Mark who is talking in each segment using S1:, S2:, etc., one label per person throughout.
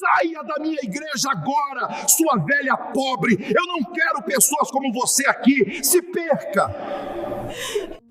S1: Saia da minha igreja agora, sua velha pobre. Eu não quero pessoas como você aqui. Se perca.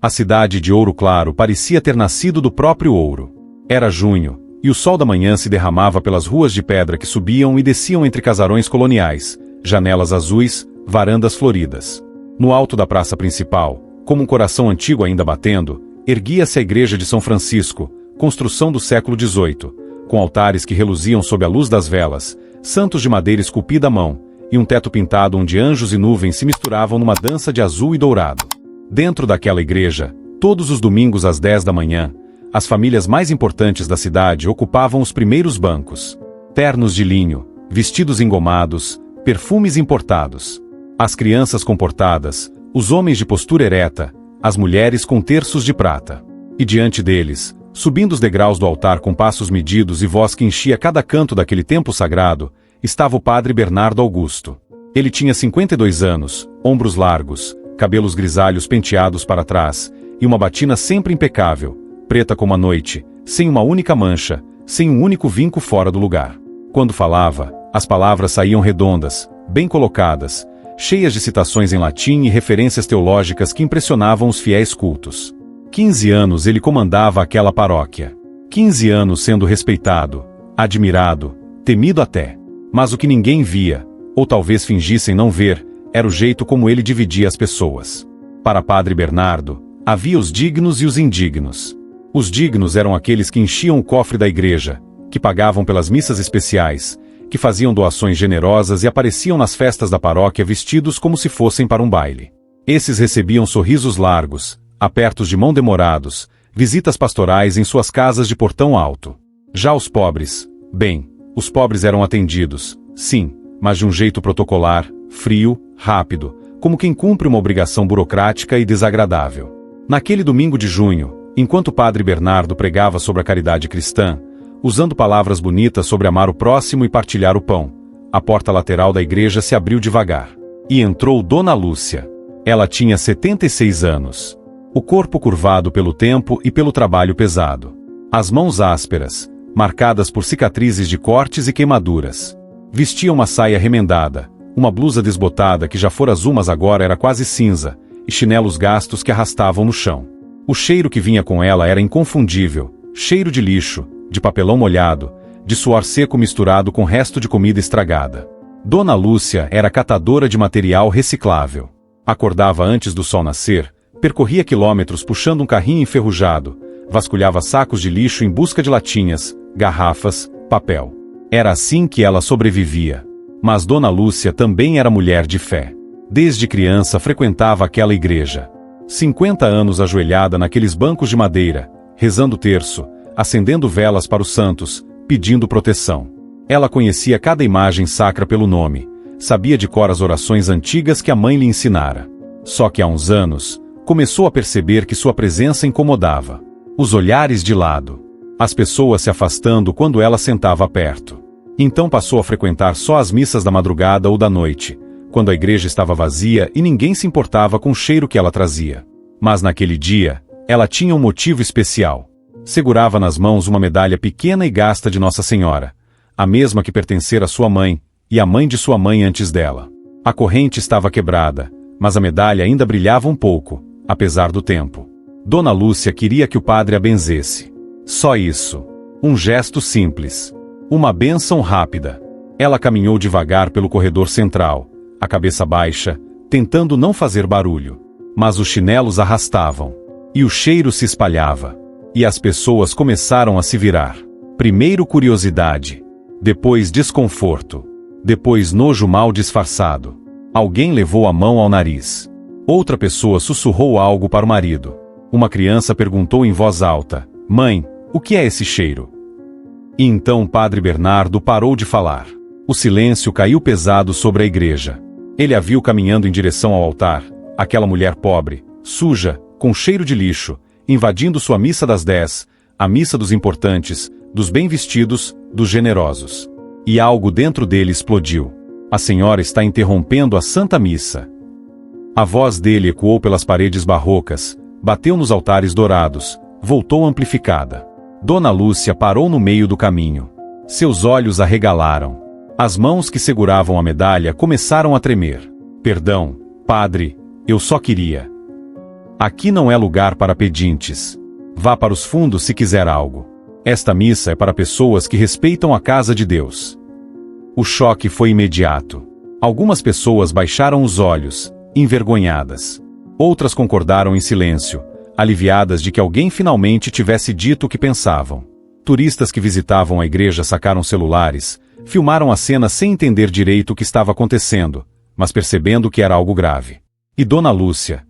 S2: A cidade de Ouro Claro parecia ter nascido do próprio ouro. Era junho, e o sol da manhã se derramava pelas ruas de pedra que subiam e desciam entre casarões coloniais, janelas azuis, varandas floridas. No alto da praça principal, como um coração antigo ainda batendo, erguia-se a igreja de São Francisco, construção do século XVIII, com altares que reluziam sob a luz das velas, santos de madeira esculpida à mão, e um teto pintado onde anjos e nuvens se misturavam numa dança de azul e dourado. Dentro daquela igreja, todos os domingos às 10 da manhã, as famílias mais importantes da cidade ocupavam os primeiros bancos. Ternos de linho, vestidos engomados, perfumes importados. As crianças comportadas, os homens de postura ereta, as mulheres com terços de prata. E diante deles, subindo os degraus do altar com passos medidos e voz que enchia cada canto daquele templo sagrado, estava o padre Bernardo Augusto. Ele tinha 52 anos, ombros largos, cabelos grisalhos penteados para trás, e uma batina sempre impecável, preta como a noite, sem uma única mancha, sem um único vinco fora do lugar. Quando falava, as palavras saíam redondas, bem colocadas, cheias de citações em latim e referências teológicas que impressionavam os fiéis cultos. 15 anos ele comandava aquela paróquia. 15 anos sendo respeitado, admirado, temido até. Mas o que ninguém via, ou talvez fingissem não ver, era o jeito como ele dividia as pessoas. Para Padre Bernardo, havia os dignos e os indignos. Os dignos eram aqueles que enchiam o cofre da igreja, que pagavam pelas missas especiais, que faziam doações generosas e apareciam nas festas da paróquia vestidos como se fossem para um baile. Esses recebiam sorrisos largos, apertos de mão demorados, visitas pastorais em suas casas de portão alto. Já os pobres, bem, os pobres eram atendidos, sim, mas de um jeito protocolar, frio, rápido, como quem cumpre uma obrigação burocrática e desagradável. Naquele domingo de junho, enquanto o padre Bernardo pregava sobre a caridade cristã, usando palavras bonitas sobre amar o próximo e partilhar o pão, a porta lateral da igreja se abriu devagar. E entrou Dona Lúcia. Ela tinha 76 anos. O corpo curvado pelo tempo e pelo trabalho pesado. As mãos ásperas, marcadas por cicatrizes de cortes e queimaduras. Vestia uma saia remendada, uma blusa desbotada que já fora azul mas agora era quase cinza, e chinelos gastos que arrastavam no chão. O cheiro que vinha com ela era inconfundível, cheiro de lixo, de papelão molhado, de suor seco misturado com resto de comida estragada. Dona Lúcia era catadora de material reciclável. Acordava antes do sol nascer, percorria quilômetros puxando um carrinho enferrujado, vasculhava sacos de lixo em busca de latinhas, garrafas, papel. Era assim que ela sobrevivia. Mas Dona Lúcia também era mulher de fé. Desde criança frequentava aquela igreja. 50 anos ajoelhada naqueles bancos de madeira, rezando o terço, acendendo velas para os santos, pedindo proteção. Ela conhecia cada imagem sacra pelo nome, sabia de cor as orações antigas que a mãe lhe ensinara. Só que há uns anos, começou a perceber que sua presença incomodava. Os olhares de lado. As pessoas se afastando quando ela sentava perto. Então passou a frequentar só as missas da madrugada ou da noite, quando a igreja estava vazia e ninguém se importava com o cheiro que ela trazia. Mas naquele dia, ela tinha um motivo especial. Segurava nas mãos uma medalha pequena e gasta de Nossa Senhora, a mesma que pertencera à sua mãe, e à mãe de sua mãe antes dela. A corrente estava quebrada, mas a medalha ainda brilhava um pouco, apesar do tempo. Dona Lúcia queria que o padre a benzesse. Só isso. Um gesto simples. Uma bênção rápida. Ela caminhou devagar pelo corredor central, a cabeça baixa, tentando não fazer barulho. Mas os chinelos arrastavam. E o cheiro se espalhava. E as pessoas começaram a se virar. Primeiro curiosidade. Depois desconforto. Depois nojo mal disfarçado. Alguém levou a mão ao nariz. Outra pessoa sussurrou algo para o marido. Uma criança perguntou em voz alta: "Mãe, o que é esse cheiro?" E então o padre Bernardo parou de falar. O silêncio caiu pesado sobre a igreja. Ele a viu caminhando em direção ao altar, aquela mulher pobre, suja, com cheiro de lixo, invadindo sua missa das 10, a missa dos importantes, dos bem vestidos, dos generosos. E algo dentro dele explodiu. A senhora está interrompendo a Santa Missa. A voz dele ecoou pelas paredes barrocas, bateu nos altares dourados, voltou amplificada. Dona Lúcia parou no meio do caminho. Seus olhos arregalaram. As mãos que seguravam a medalha começaram a tremer. Perdão, padre, eu só queria. Aqui não é lugar para pedintes. Vá para os fundos se quiser algo. Esta missa é para pessoas que respeitam a casa de Deus. O choque foi imediato. Algumas pessoas baixaram os olhos, envergonhadas. Outras concordaram em silêncio, aliviadas de que alguém finalmente tivesse dito o que pensavam. Turistas que visitavam a igreja sacaram celulares, filmaram a cena sem entender direito o que estava acontecendo, mas percebendo que era algo grave. E Dona Lúcia?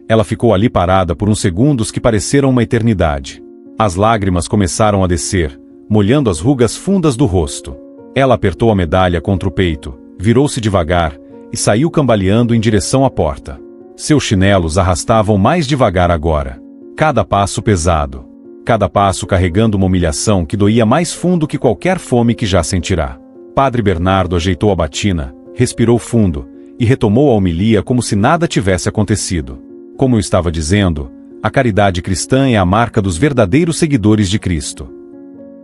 S2: Ela ficou ali parada por uns segundos que pareceram uma eternidade. As lágrimas começaram a descer, molhando as rugas fundas do rosto. Ela apertou a medalha contra o peito, virou-se devagar e saiu cambaleando em direção à porta. Seus chinelos arrastavam mais devagar agora. Cada passo pesado. Cada passo carregando uma humilhação que doía mais fundo que qualquer fome que já sentirá. Padre Bernardo ajeitou a batina, respirou fundo e retomou a homilia como se nada tivesse acontecido. Como eu estava dizendo, a caridade cristã é a marca dos verdadeiros seguidores de Cristo.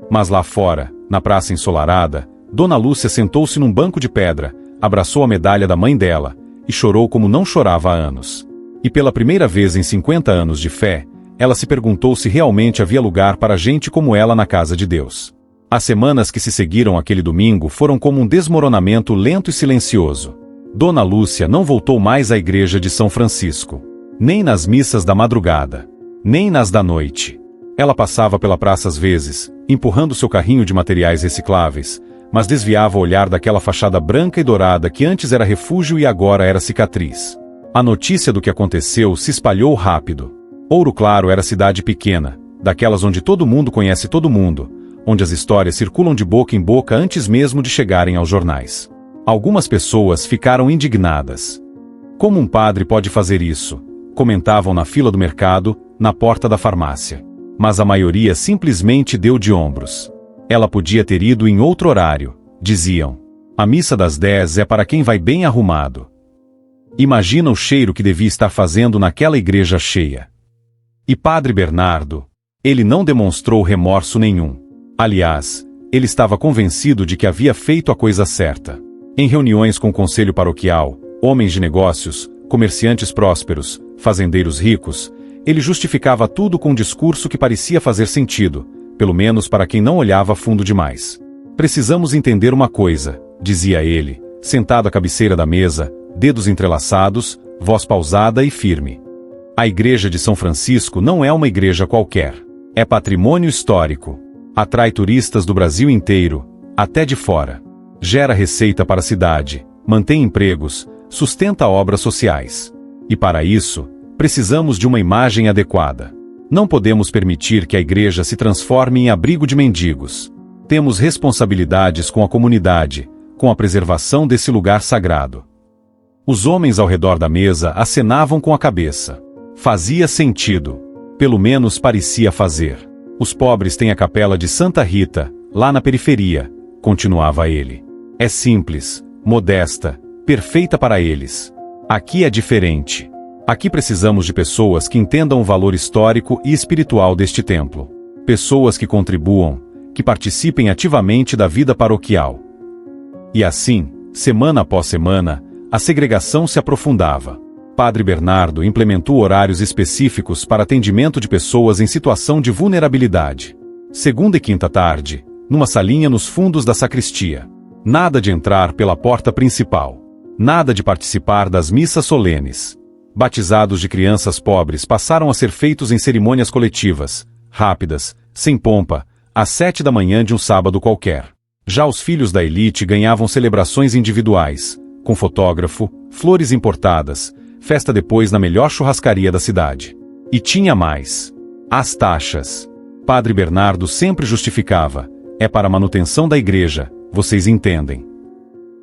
S2: Mas lá fora, na praça ensolarada, Dona Lúcia sentou-se num banco de pedra, abraçou a medalha da mãe dela e chorou como não chorava há anos. E pela primeira vez em 50 anos de fé, ela se perguntou se realmente havia lugar para gente como ela na casa de Deus. As semanas que se seguiram aquele domingo foram como um desmoronamento lento e silencioso. Dona Lúcia não voltou mais à igreja de São Francisco. Nem nas missas da madrugada. Nem nas da noite. Ela passava pela praça às vezes, empurrando seu carrinho de materiais recicláveis, mas desviava o olhar daquela fachada branca e dourada que antes era refúgio e agora era cicatriz. A notícia do que aconteceu se espalhou rápido. Ouro Claro era cidade pequena, daquelas onde todo mundo conhece todo mundo, onde as histórias circulam de boca em boca antes mesmo de chegarem aos jornais. Algumas pessoas ficaram indignadas. Como um padre pode fazer isso? Comentavam na fila do mercado, na porta da farmácia. Mas a maioria simplesmente deu de ombros. Ela podia ter ido em outro horário, diziam. A missa das 10 é para quem vai bem arrumado. Imagina o cheiro que devia estar fazendo naquela igreja cheia. E Padre Bernardo? Ele não demonstrou remorso nenhum. Aliás, ele estava convencido de que havia feito a coisa certa. Em reuniões com o conselho paroquial, homens de negócios, comerciantes prósperos, fazendeiros ricos, ele justificava tudo com um discurso que parecia fazer sentido, pelo menos para quem não olhava fundo demais. Precisamos entender uma coisa, dizia ele, sentado à cabeceira da mesa, dedos entrelaçados, voz pausada e firme. A igreja de São Francisco não é uma igreja qualquer. É patrimônio histórico. Atrai turistas do Brasil inteiro, até de fora. Gera receita para a cidade, mantém empregos, sustenta obras sociais. E para isso, precisamos de uma imagem adequada. Não podemos permitir que a igreja se transforme em abrigo de mendigos. Temos responsabilidades com a comunidade, com a preservação desse lugar sagrado. Os homens ao redor da mesa acenavam com a cabeça. Fazia sentido. Pelo menos parecia fazer. Os pobres têm a capela de Santa Rita, lá na periferia, continuava ele. É simples, modesta, perfeita para eles. Aqui é diferente. Aqui precisamos de pessoas que entendam o valor histórico e espiritual deste templo. Pessoas que contribuam, que participem ativamente da vida paroquial. E assim, semana após semana, a segregação se aprofundava. Padre Bernardo implementou horários específicos para atendimento de pessoas em situação de vulnerabilidade. Segunda e quinta tarde, numa salinha nos fundos da sacristia. Nada de entrar pela porta principal. Nada de participar das missas solenes. Batizados de crianças pobres passaram a ser feitos em cerimônias coletivas, rápidas, sem pompa, às 7 da manhã de um sábado qualquer. Já os filhos da elite ganhavam celebrações individuais, com fotógrafo, flores importadas, festa depois na melhor churrascaria da cidade. E tinha mais. As taxas. Padre Bernardo sempre justificava, é para a manutenção da igreja, vocês entendem.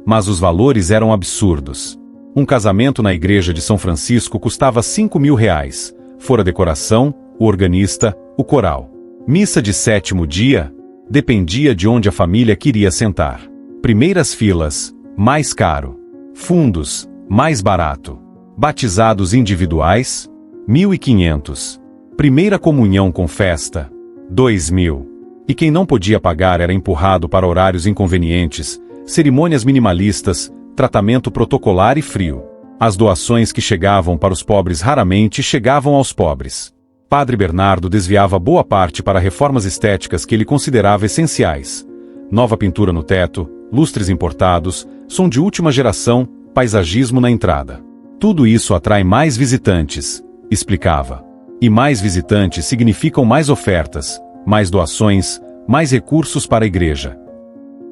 S2: Mas os valores eram absurdos. Um casamento na igreja de São Francisco custava R$5.000, fora a decoração, o organista, o coral. Missa de 7º dia, dependia de onde a família queria sentar. Primeiras filas, mais caro. Fundos, mais barato. Batizados individuais, 1.500. Primeira comunhão com festa, 2.000. E quem não podia pagar era empurrado para horários inconvenientes, cerimônias minimalistas, tratamento protocolar e frio. As doações que chegavam para os pobres raramente chegavam aos pobres. Padre Bernardo desviava boa parte para reformas estéticas que ele considerava essenciais. Nova pintura no teto, lustres importados, som de última geração, paisagismo na entrada. Tudo isso atrai mais visitantes, explicava. E mais visitantes significam mais ofertas, mais doações, mais recursos para a igreja.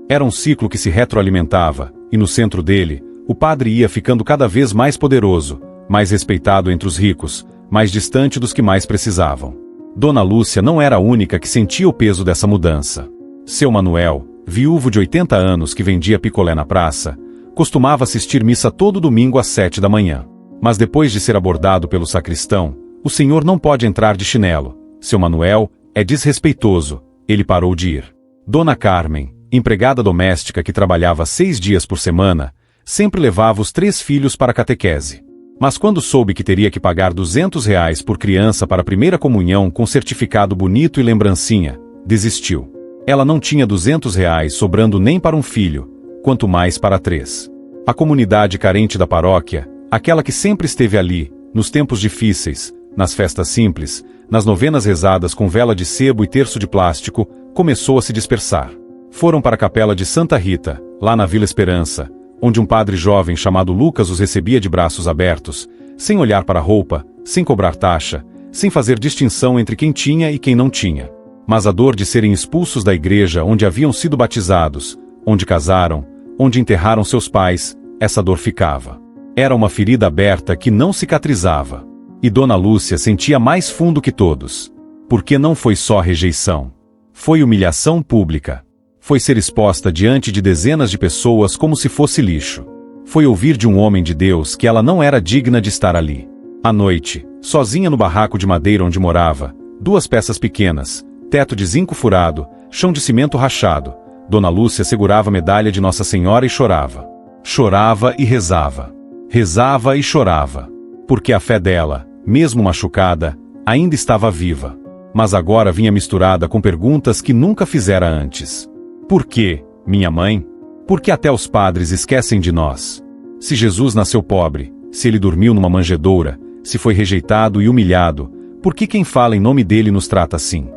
S2: Era um ciclo que se retroalimentava, e no centro dele, o padre ia ficando cada vez mais poderoso, mais respeitado entre os ricos, mais distante dos que mais precisavam. Dona Lúcia não era a única que sentia o peso dessa mudança. Seu Manuel, viúvo de 80 anos que vendia picolé na praça, costumava assistir missa todo domingo às 7 da manhã. Mas depois de ser abordado pelo sacristão, o senhor não pode entrar de chinelo. Seu Manuel é desrespeitoso, ele parou de ir. Dona Carmen, empregada doméstica que trabalhava 6 dias por semana, sempre levava os 3 filhos para a catequese. Mas quando soube que teria que pagar R$ 200 por criança para a primeira comunhão com certificado bonito e lembrancinha, desistiu. Ela não tinha R$ 200 sobrando nem para um filho, quanto mais para 3. A comunidade carente da paróquia, aquela que sempre esteve ali, nos tempos difíceis, nas festas simples, nas novenas rezadas com vela de sebo e terço de plástico, começou a se dispersar. Foram para a capela de Santa Rita, lá na Vila Esperança, onde um padre jovem chamado Lucas os recebia de braços abertos, sem olhar para a roupa, sem cobrar taxa, sem fazer distinção entre quem tinha e quem não tinha. Mas a dor de serem expulsos da igreja onde haviam sido batizados, onde casaram, onde enterraram seus pais, essa dor ficava. Era uma ferida aberta que não cicatrizava. E Dona Lúcia sentia mais fundo que todos. Porque não foi só rejeição. Foi humilhação pública. Foi ser exposta diante de dezenas de pessoas como se fosse lixo. Foi ouvir de um homem de Deus que ela não era digna de estar ali. À noite, sozinha no barraco de madeira onde morava, 2 peças pequenas, teto de zinco furado, chão de cimento rachado, Dona Lúcia segurava a medalha de Nossa Senhora e chorava. Chorava e rezava. Rezava e chorava. Porque a fé dela, mesmo machucada, ainda estava viva. Mas agora vinha misturada com perguntas que nunca fizera antes. Por quê, minha mãe? Por que até os padres esquecem de nós? Se Jesus nasceu pobre, se ele dormiu numa manjedoura, se foi rejeitado e humilhado, por que quem fala em nome dele nos trata assim?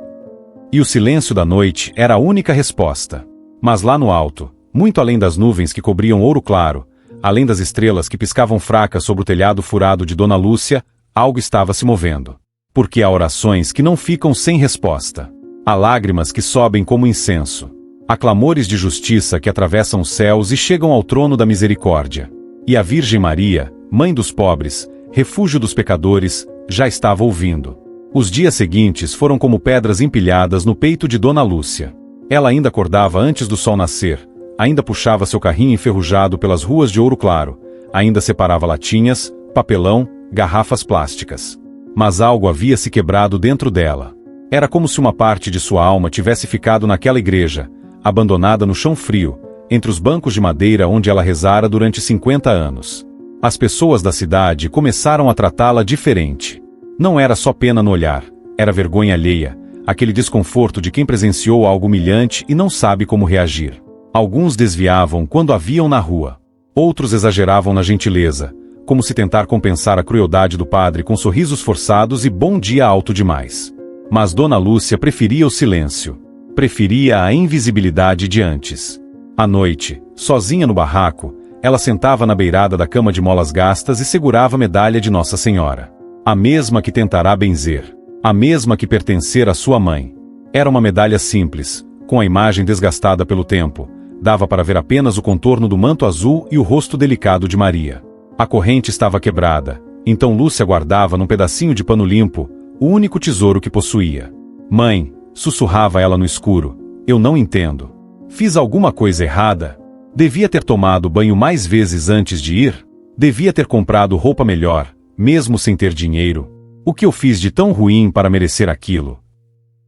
S2: E o silêncio da noite era a única resposta. Mas lá no alto, muito além das nuvens que cobriam Ouro Claro, além das estrelas que piscavam fracas sobre o telhado furado de Dona Lúcia, algo estava se movendo. Porque há orações que não ficam sem resposta. Há lágrimas que sobem como incenso. Há clamores de justiça que atravessam os céus e chegam ao trono da misericórdia. E a Virgem Maria, mãe dos pobres, refúgio dos pecadores, já estava ouvindo. Os dias seguintes foram como pedras empilhadas no peito de Dona Lúcia. Ela ainda acordava antes do sol nascer, ainda puxava seu carrinho enferrujado pelas ruas de Ouro Claro, ainda separava latinhas, papelão, garrafas plásticas. Mas algo havia se quebrado dentro dela. Era como se uma parte de sua alma tivesse ficado naquela igreja, abandonada no chão frio, entre os bancos de madeira onde ela rezara durante 50 anos. As pessoas da cidade começaram a tratá-la diferente. Não era só pena no olhar, era vergonha alheia, aquele desconforto de quem presenciou algo humilhante e não sabe como reagir. Alguns desviavam quando a viam na rua. Outros exageravam na gentileza, como se tentar compensar a crueldade do padre com sorrisos forçados e bom dia alto demais. Mas Dona Lúcia preferia o silêncio. Preferia a invisibilidade de antes. À noite, sozinha no barraco, ela sentava na beirada da cama de molas gastas e segurava a medalha de Nossa Senhora. A mesma que tentará benzer. A mesma que pertencer à sua mãe. Era uma medalha simples, com a imagem desgastada pelo tempo. Dava para ver apenas o contorno do manto azul e o rosto delicado de Maria. A corrente estava quebrada, então Lúcia guardava num pedacinho de pano limpo o único tesouro que possuía. Mãe, sussurrava ela no escuro, eu não entendo. Fiz alguma coisa errada? Devia ter tomado banho mais vezes antes de ir? Devia ter comprado roupa melhor, mesmo sem ter dinheiro? O que eu fiz de tão ruim para merecer aquilo?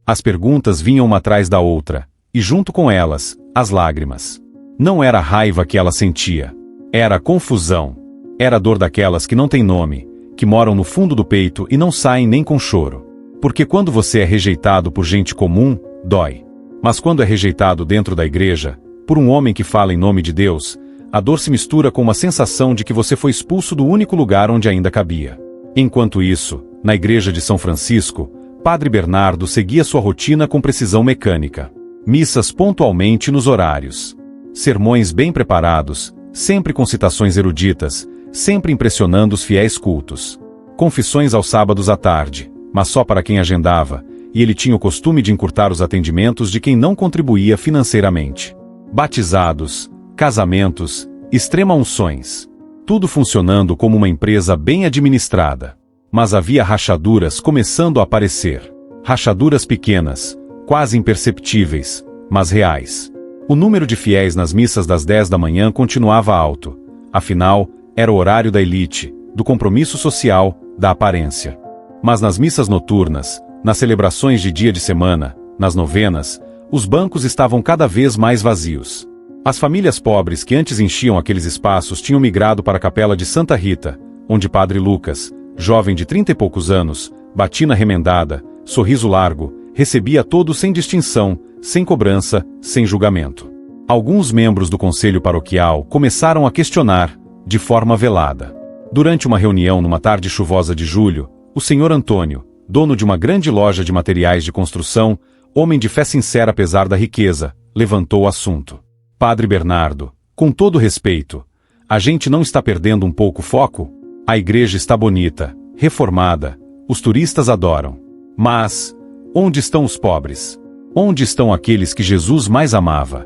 S2: As perguntas vinham uma atrás da outra, e junto com elas, as lágrimas. Não era a raiva que ela sentia. Era a confusão. Era a dor daquelas que não têm nome, que moram no fundo do peito e não saem nem com choro. Porque quando você é rejeitado por gente comum, dói. Mas quando é rejeitado dentro da igreja, por um homem que fala em nome de Deus, a dor se mistura com uma sensação de que você foi expulso do único lugar onde ainda cabia. Enquanto isso, na igreja de São Francisco, Padre Bernardo seguia sua rotina com precisão mecânica. Missas pontualmente nos horários. Sermões bem preparados, sempre com citações eruditas, sempre impressionando os fiéis cultos. Confissões aos sábados à tarde, mas só para quem agendava, e ele tinha o costume de encurtar os atendimentos de quem não contribuía financeiramente. Batizados, casamentos, extrema-unções. Tudo funcionando como uma empresa bem administrada. Mas havia rachaduras começando a aparecer. Rachaduras pequenas, quase imperceptíveis, mas reais. O número de fiéis nas missas das 10 da manhã continuava alto. Afinal, era o horário da elite, do compromisso social, da aparência. Mas nas missas noturnas, nas celebrações de dia de semana, nas novenas, os bancos estavam cada vez mais vazios. As famílias pobres que antes enchiam aqueles espaços tinham migrado para a capela de Santa Rita, onde Padre Lucas, jovem de 30 e poucos anos, batina remendada, sorriso largo, recebia todos sem distinção, sem cobrança, sem julgamento. Alguns membros do conselho paroquial começaram a questionar, de forma velada. Durante uma reunião numa tarde chuvosa de julho, o senhor Antônio, dono de uma grande loja de materiais de construção, homem de fé sincera apesar da riqueza, levantou o assunto. Padre Bernardo, com todo respeito, a gente não está perdendo um pouco o foco? A igreja está bonita, reformada, os turistas adoram. Mas, onde estão os pobres? Onde estão aqueles que Jesus mais amava?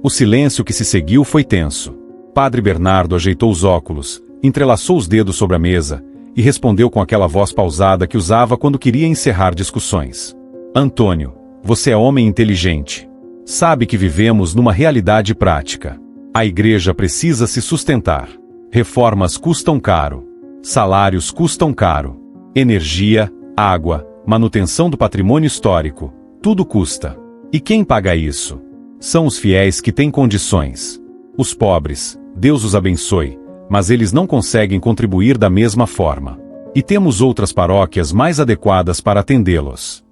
S2: O silêncio que se seguiu foi tenso. Padre Bernardo ajeitou os óculos, entrelaçou os dedos sobre a mesa, e respondeu com aquela voz pausada que usava quando queria encerrar discussões. Antônio, você é homem inteligente. Sabe que vivemos numa realidade prática. A igreja precisa se sustentar. Reformas custam caro. Salários custam caro. Energia, água, manutenção do patrimônio histórico, tudo custa. E quem paga isso? São os fiéis que têm condições. Os pobres, Deus os abençoe, mas eles não conseguem contribuir da mesma forma. E temos outras paróquias mais adequadas para atendê-los.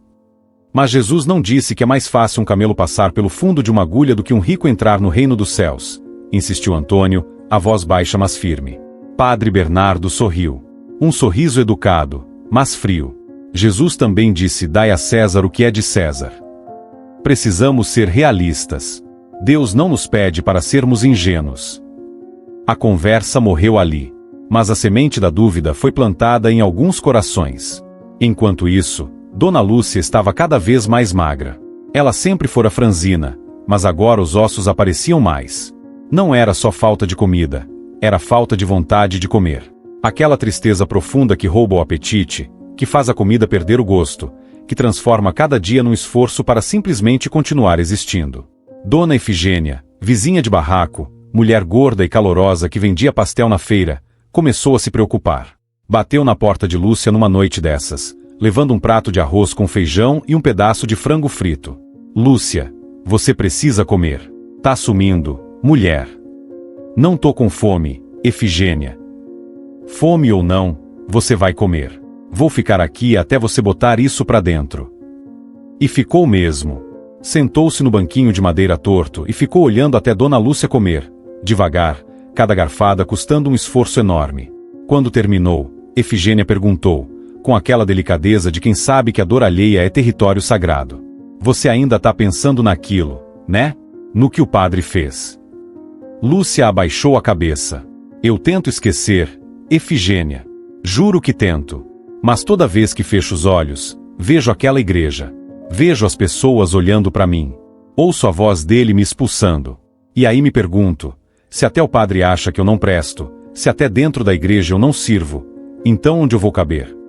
S2: Mas Jesus não disse que é mais fácil um camelo passar pelo fundo de uma agulha do que um rico entrar no reino dos céus, insistiu Antônio, a voz baixa mas firme. Padre Bernardo sorriu. Um sorriso educado, mas frio. Jesus também disse: dai a César o que é de César. Precisamos ser realistas. Deus não nos pede para sermos ingênuos. A conversa morreu ali. Mas a semente da dúvida foi plantada em alguns corações. Enquanto isso, Dona Lúcia estava cada vez mais magra. Ela sempre fora franzina, mas agora os ossos apareciam mais. Não era só falta de comida, era falta de vontade de comer. Aquela tristeza profunda que rouba o apetite, que faz a comida perder o gosto, que transforma cada dia num esforço para simplesmente continuar existindo. Dona Efigênia, vizinha de barraco, mulher gorda e calorosa que vendia pastel na feira, começou a se preocupar. Bateu na porta de Lúcia numa noite dessas, levando um prato de arroz com feijão e um pedaço de frango frito. Lúcia, você precisa comer. Tá sumindo, mulher. Não tô com fome, Efigênia. Fome ou não, você vai comer. Vou ficar aqui até você botar isso pra dentro. E ficou mesmo. Sentou-se no banquinho de madeira torto e ficou olhando até Dona Lúcia comer, devagar, cada garfada custando um esforço enorme. Quando terminou, Efigênia perguntou, com aquela delicadeza de quem sabe que a dor alheia é território sagrado. Você ainda tá pensando naquilo, né? No que o padre fez. Lúcia abaixou a cabeça. Eu tento esquecer, Efigênia. Juro que tento. Mas toda vez que fecho os olhos, vejo aquela igreja. Vejo as pessoas olhando para mim. Ouço a voz dele me expulsando. E aí me pergunto, se até o padre acha que eu não presto, se até dentro da igreja eu não sirvo, então onde eu vou caber?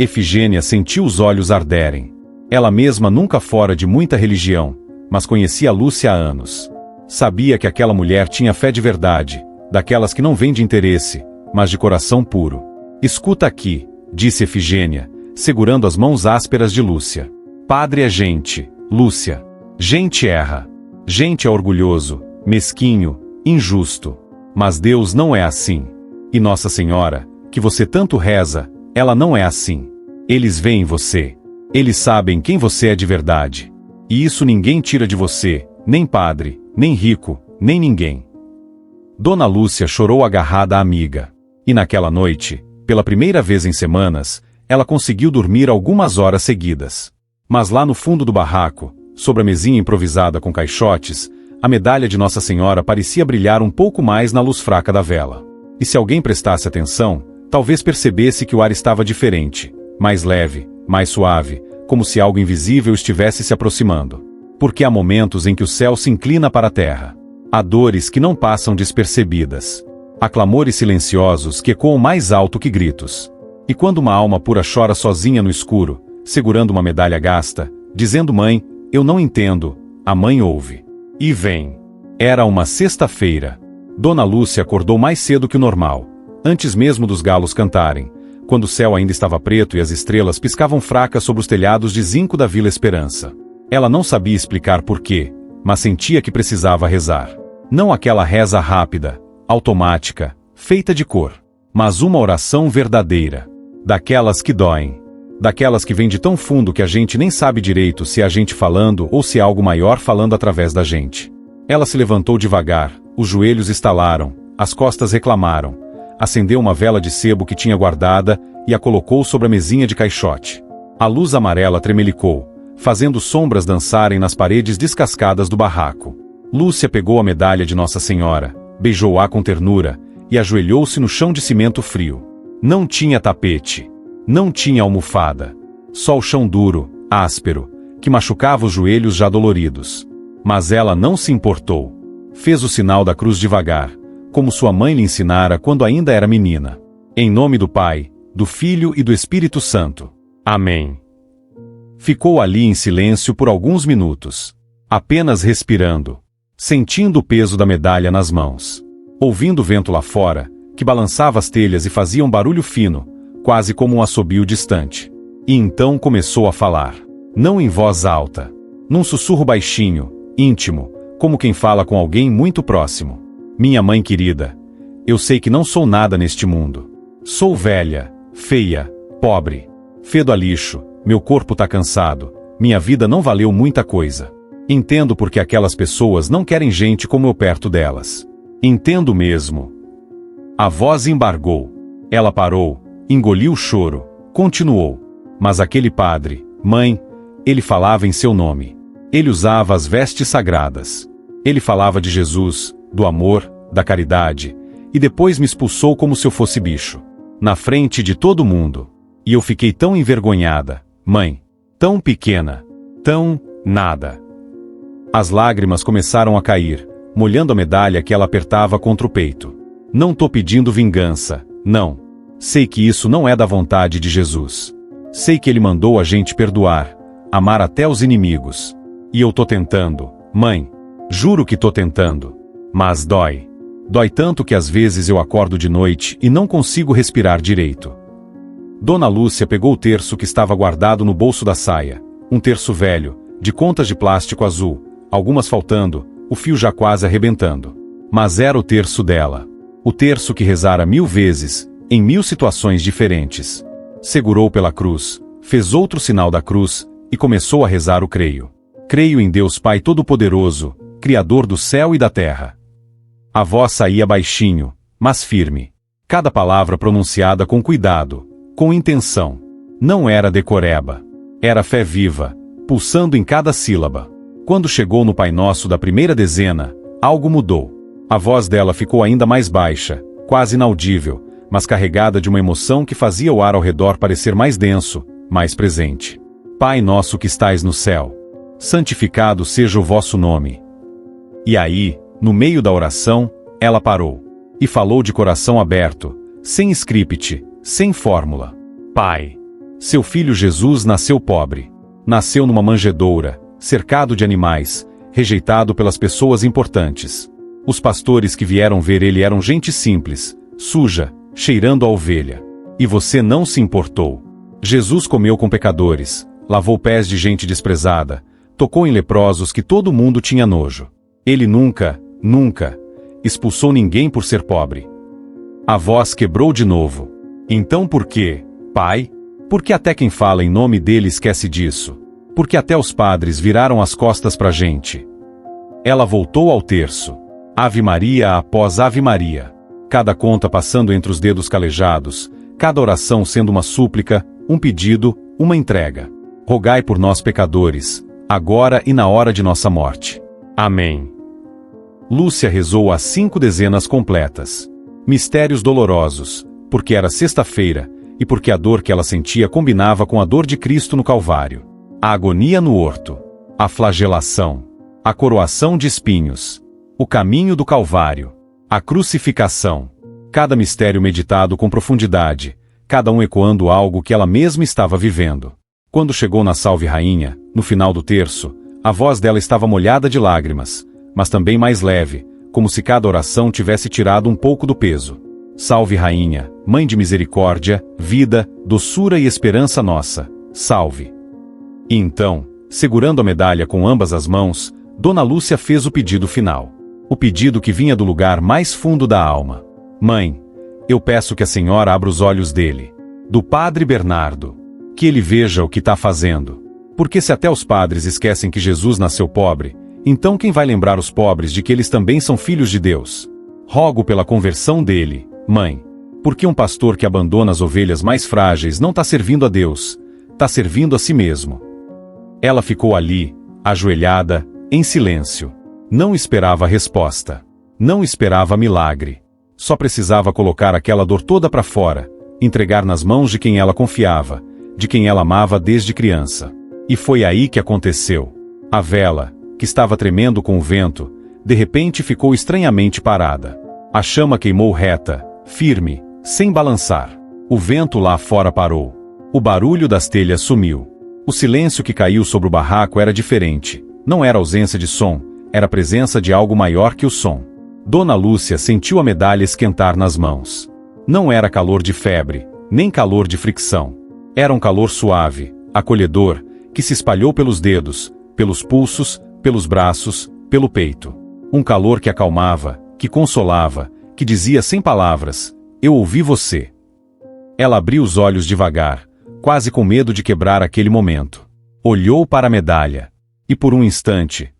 S2: Efigênia sentiu os olhos arderem. Ela mesma nunca fora de muita religião, mas conhecia Lúcia há anos. Sabia que aquela mulher tinha fé de verdade, daquelas que não vêm de interesse, mas de coração puro. Escuta aqui, disse Efigênia, segurando as mãos ásperas de Lúcia. Padre é gente, Lúcia. Gente erra. Gente é orgulhoso, mesquinho, injusto. Mas Deus não é assim. E Nossa Senhora, que você tanto reza, ela não é assim. Eles veem você. Eles sabem quem você é de verdade. E isso ninguém tira de você, nem padre, nem rico, nem ninguém. Dona Lúcia chorou agarrada à amiga. E naquela noite, pela primeira vez em semanas, ela conseguiu dormir algumas horas seguidas. Mas lá no fundo do barraco, sobre a mesinha improvisada com caixotes, a medalha de Nossa Senhora parecia brilhar um pouco mais na luz fraca da vela. E se alguém prestasse atenção, talvez percebesse que o ar estava diferente, mais leve, mais suave, como se algo invisível estivesse se aproximando. Porque há momentos em que o céu se inclina para a terra. Há dores que não passam despercebidas. Há clamores silenciosos que ecoam mais alto que gritos. E quando uma alma pura chora sozinha no escuro, segurando uma medalha gasta, dizendo: mãe, eu não entendo, a mãe ouve. E vem. Era uma sexta-feira. Dona Lúcia acordou mais cedo que o normal, antes mesmo dos galos cantarem, quando o céu ainda estava preto e as estrelas piscavam fracas sobre os telhados de zinco da Vila Esperança. Ela não sabia explicar porquê, mas sentia que precisava rezar. Não aquela reza rápida, automática, feita de cor, mas uma oração verdadeira. Daquelas que doem. Daquelas que vêm de tão fundo que a gente nem sabe direito se é a gente falando ou se é algo maior falando através da gente. Ela se levantou devagar, os joelhos estalaram, as costas reclamaram. Acendeu uma vela de sebo que tinha guardada e a colocou sobre a mesinha de caixote. A luz amarela tremelicou, fazendo sombras dançarem nas paredes descascadas do barraco. Lúcia pegou a medalha de Nossa Senhora, beijou-a com ternura e ajoelhou-se no chão de cimento frio. Não tinha tapete. Não tinha almofada. Só o chão duro, áspero, que machucava os joelhos já doloridos. Mas ela não se importou. Fez o sinal da cruz devagar, como sua mãe lhe ensinara quando ainda era menina. Em nome do Pai, do Filho e do Espírito Santo. Amém. Ficou ali em silêncio por alguns minutos, apenas respirando, sentindo o peso da medalha nas mãos, ouvindo o vento lá fora, que balançava as telhas e fazia um barulho fino, quase como um assobio distante. E então começou a falar, não em voz alta, num sussurro baixinho, íntimo, como quem fala com alguém muito próximo. Minha mãe querida, eu sei que não sou nada neste mundo. Sou velha, feia, pobre, fedo a lixo, meu corpo tá cansado, minha vida não valeu muita coisa. Entendo porque aquelas pessoas não querem gente como eu perto delas. Entendo mesmo. A voz embargou. Ela parou, engoliu o choro, continuou. Mas aquele padre, mãe, ele falava em seu nome. Ele usava as vestes sagradas. Ele falava de Jesus, do amor, da caridade, e depois me expulsou como se eu fosse bicho. Na frente de todo mundo. E eu fiquei tão envergonhada, mãe, tão pequena, tão nada. As lágrimas começaram a cair, molhando a medalha que ela apertava contra o peito. Não tô pedindo vingança, não. Sei que isso não é da vontade de Jesus. Sei que ele mandou a gente perdoar, amar até os inimigos. E eu tô tentando, mãe. Juro que tô tentando. Mas dói. Dói tanto que às vezes eu acordo de noite e não consigo respirar direito. Dona Lúcia pegou o terço que estava guardado no bolso da saia. Um terço velho, de contas de plástico azul, algumas faltando, o fio já quase arrebentando. Mas era o terço dela. O terço que rezara 1000 vezes, em 1000 situações diferentes. Segurou pela cruz, fez outro sinal da cruz, e começou a rezar o creio. Creio em Deus Pai Todo-Poderoso, Criador do céu e da terra. A voz saía baixinho, mas firme. Cada palavra pronunciada com cuidado, com intenção. Não era decoreba. Era fé viva, pulsando em cada sílaba. Quando chegou no Pai Nosso da primeira dezena, algo mudou. A voz dela ficou ainda mais baixa, quase inaudível, mas carregada de uma emoção que fazia o ar ao redor parecer mais denso, mais presente. Pai nosso que estais no céu, santificado seja o vosso nome. E aí, no meio da oração, ela parou. E falou de coração aberto, sem script, sem fórmula. Pai, seu filho Jesus nasceu pobre. Nasceu numa manjedoura, cercado de animais, rejeitado pelas pessoas importantes. Os pastores que vieram ver ele eram gente simples, suja, cheirando a ovelha. E você não se importou. Jesus comeu com pecadores, lavou pés de gente desprezada, tocou em leprosos que todo mundo tinha nojo. Ele nunca, expulsou ninguém por ser pobre. A voz quebrou de novo. Então por quê, Pai? Porque até quem fala em nome dele esquece disso. Porque até os padres viraram as costas pra gente. Ela voltou ao terço. Ave Maria após Ave Maria. Cada conta passando entre os dedos calejados, cada oração sendo uma súplica, um pedido, uma entrega. Rogai por nós pecadores, agora e na hora de nossa morte. Amém. Lúcia rezou as 5 dezenas completas. Mistérios dolorosos, porque era sexta-feira, e porque a dor que ela sentia combinava com a dor de Cristo no Calvário. A agonia no horto, a flagelação, a coroação de espinhos, o caminho do Calvário, a crucificação. Cada mistério meditado com profundidade, cada um ecoando algo que ela mesma estava vivendo. Quando chegou na Salve Rainha, no final do terço, a voz dela estava molhada de lágrimas, mas também mais leve, como se cada oração tivesse tirado um pouco do peso. Salve Rainha, Mãe de Misericórdia, vida, doçura e esperança nossa, salve. E então, segurando a medalha com ambas as mãos, Dona Lúcia fez o pedido final. O pedido que vinha do lugar mais fundo da alma. Mãe, eu peço que a senhora abra os olhos dele, do Padre Bernardo, que ele veja o que está fazendo. Porque se até os padres esquecem que Jesus nasceu pobre, então quem vai lembrar os pobres de que eles também são filhos de Deus? Rogo pela conversão dele, mãe. Porque um pastor que abandona as ovelhas mais frágeis não está servindo a Deus, está servindo a si mesmo. Ela ficou ali, ajoelhada, em silêncio. Não esperava a resposta. Não esperava milagre. Só precisava colocar aquela dor toda para fora, entregar nas mãos de quem ela confiava, de quem ela amava desde criança. E foi aí que aconteceu. A vela, que estava tremendo com o vento, de repente ficou estranhamente parada. A chama queimou reta, firme, sem balançar. O vento lá fora parou. O barulho das telhas sumiu. O silêncio que caiu sobre o barraco era diferente. Não era ausência de som, era a presença de algo maior que o som. Dona Lúcia sentiu a medalha esquentar nas mãos. Não era calor de febre, nem calor de fricção. Era um calor suave, acolhedor, que se espalhou pelos dedos, pelos pulsos, pelos braços, pelo peito. Um calor que acalmava, que consolava, que dizia sem palavras: eu ouvi você. Ela abriu os olhos devagar, quase com medo de quebrar aquele momento. Olhou para a medalha. E por um instante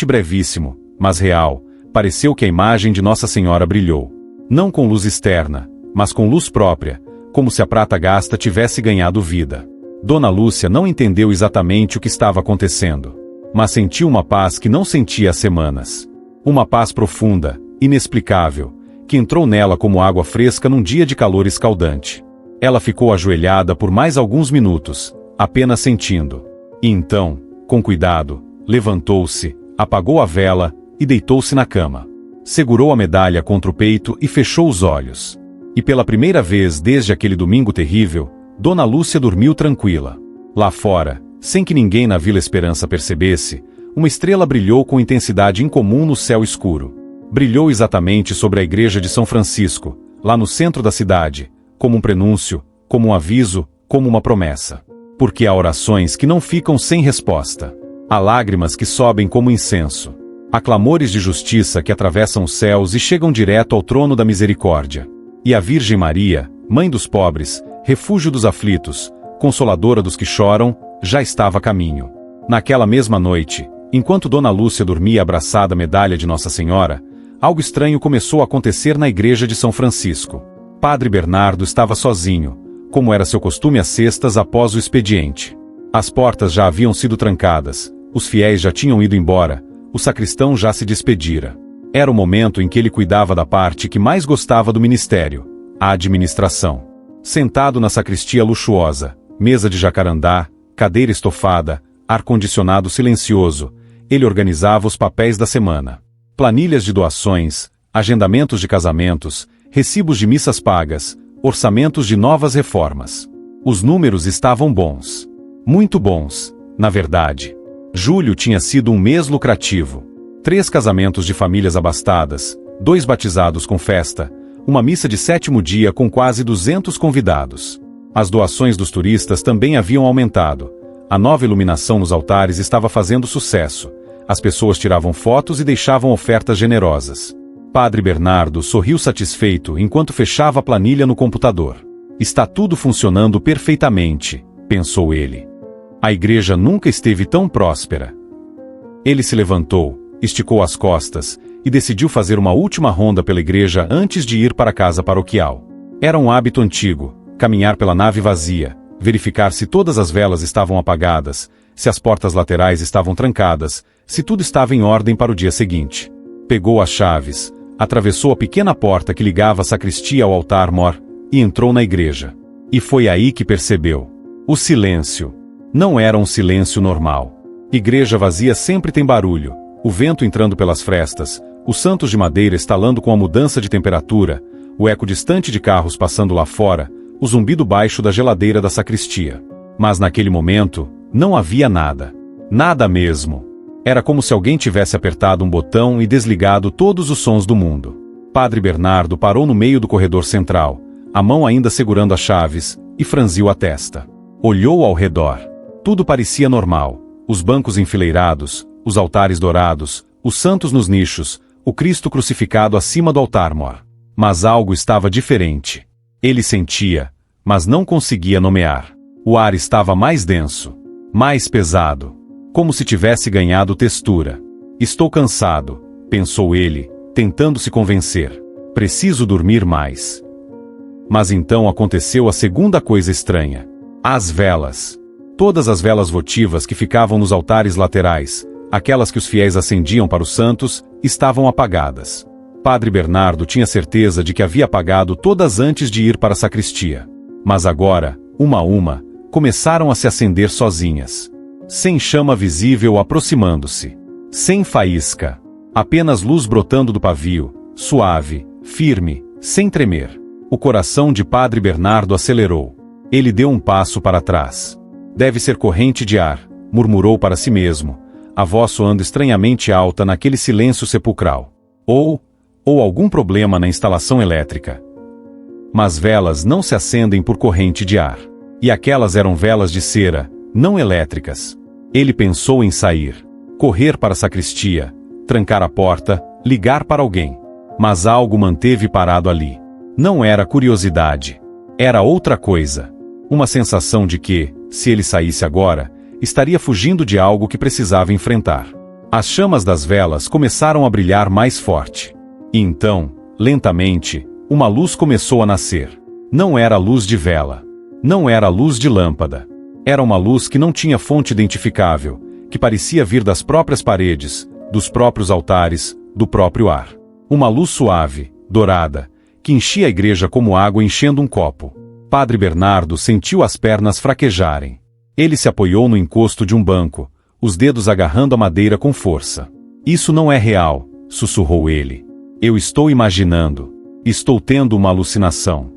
S2: brevíssimo, mas real, pareceu que a imagem de Nossa Senhora brilhou. Não com luz externa, mas com luz própria, como se a prata gasta tivesse ganhado vida. Dona Lúcia não entendeu exatamente o que estava acontecendo, mas sentiu uma paz que não sentia há semanas. Uma paz profunda, inexplicável, que entrou nela como água fresca num dia de calor escaldante. Ela ficou ajoelhada por mais alguns minutos, apenas sentindo. E então, com cuidado, levantou-se, apagou a vela e deitou-se na cama. Segurou a medalha contra o peito e fechou os olhos. E pela primeira vez desde aquele domingo terrível, Dona Lúcia dormiu tranquila. Lá fora, sem que ninguém na Vila Esperança percebesse, uma estrela brilhou com intensidade incomum no céu escuro. Brilhou exatamente sobre a igreja de São Francisco, lá no centro da cidade, como um prenúncio, como um aviso, como uma promessa. Porque há orações que não ficam sem resposta. Há lágrimas que sobem como incenso. Há clamores de justiça que atravessam os céus e chegam direto ao trono da misericórdia. E a Virgem Maria, Mãe dos pobres, refúgio dos aflitos, consoladora dos que choram, já estava a caminho. Naquela mesma noite, enquanto Dona Lúcia dormia abraçada à medalha de Nossa Senhora, algo estranho começou a acontecer na igreja de São Francisco. Padre Bernardo estava sozinho, como era seu costume às sextas após o expediente. As portas já haviam sido trancadas, os fiéis já tinham ido embora, o sacristão já se despedira. Era o momento em que ele cuidava da parte que mais gostava do ministério, a administração. Sentado na sacristia luxuosa, mesa de jacarandá, cadeira estofada, ar-condicionado silencioso, ele organizava os papéis da semana. Planilhas de doações, agendamentos de casamentos, recibos de missas pagas, orçamentos de novas reformas. Os números estavam bons. Muito bons, na verdade. Julho tinha sido um mês lucrativo. 3 casamentos de famílias abastadas, 2 batizados com festa, uma missa de 7º dia com quase 200 convidados. As doações dos turistas também haviam aumentado. A nova iluminação nos altares estava fazendo sucesso. As pessoas tiravam fotos e deixavam ofertas generosas. Padre Bernardo sorriu satisfeito enquanto fechava a planilha no computador. Está tudo funcionando perfeitamente, pensou ele. A igreja nunca esteve tão próspera. Ele se levantou, esticou as costas e decidiu fazer uma última ronda pela igreja antes de ir para a casa paroquial. Era um hábito antigo, caminhar pela nave vazia, verificar se todas as velas estavam apagadas, se as portas laterais estavam trancadas, se tudo estava em ordem para o dia seguinte. Pegou as chaves, atravessou a pequena porta que ligava a sacristia ao altar-mor e entrou na igreja. E foi aí que percebeu. O silêncio. Não era um silêncio normal. Igreja vazia sempre tem barulho, o vento entrando pelas frestas, os santos de madeira estalando com a mudança de temperatura, o eco distante de carros passando lá fora, o zumbido baixo da geladeira da sacristia. Mas naquele momento, não havia nada. Nada mesmo. Era como se alguém tivesse apertado um botão e desligado todos os sons do mundo. Padre Bernardo parou no meio do corredor central, a mão ainda segurando as chaves, e franziu a testa. Olhou ao redor. Tudo parecia normal. Os bancos enfileirados, os altares dourados, os santos nos nichos, o Cristo crucificado acima do altar-mor. Mas algo estava diferente. Ele sentia, mas não conseguia nomear. O ar estava mais denso, mais pesado, como se tivesse ganhado textura. Estou cansado, pensou ele, tentando se convencer. Preciso dormir mais. Mas então aconteceu a segunda coisa estranha. As velas. Todas as velas votivas que ficavam nos altares laterais, aquelas que os fiéis acendiam para os santos, estavam apagadas. Padre Bernardo tinha certeza de que havia apagado todas antes de ir para a sacristia. Mas agora, uma a uma, começaram a se acender sozinhas. Sem chama visível aproximando-se. Sem faísca. Apenas luz brotando do pavio, suave, firme, sem tremer. O coração de Padre Bernardo acelerou. Ele deu um passo para trás. Deve ser corrente de ar, murmurou para si mesmo, a voz soando estranhamente alta naquele silêncio sepulcral. Ou algum problema na instalação elétrica. Mas velas não se acendem por corrente de ar. E aquelas eram velas de cera, não elétricas. Ele pensou em sair, correr para a sacristia, trancar a porta, ligar para alguém. Mas algo manteve parado ali. Não era curiosidade. Era outra coisa. Uma sensação de que, se ele saísse agora, estaria fugindo de algo que precisava enfrentar. As chamas das velas começaram a brilhar mais forte. E então, lentamente, uma luz começou a nascer. Não era luz de vela. Não era luz de lâmpada. Era uma luz que não tinha fonte identificável, que parecia vir das próprias paredes, dos próprios altares, do próprio ar. Uma luz suave, dourada, que enchia a igreja como água enchendo um copo. Padre Bernardo sentiu as pernas fraquejarem. Ele se apoiou no encosto de um banco, os dedos agarrando a madeira com força. Isso não é real, sussurrou ele. Eu estou imaginando. Estou tendo uma alucinação.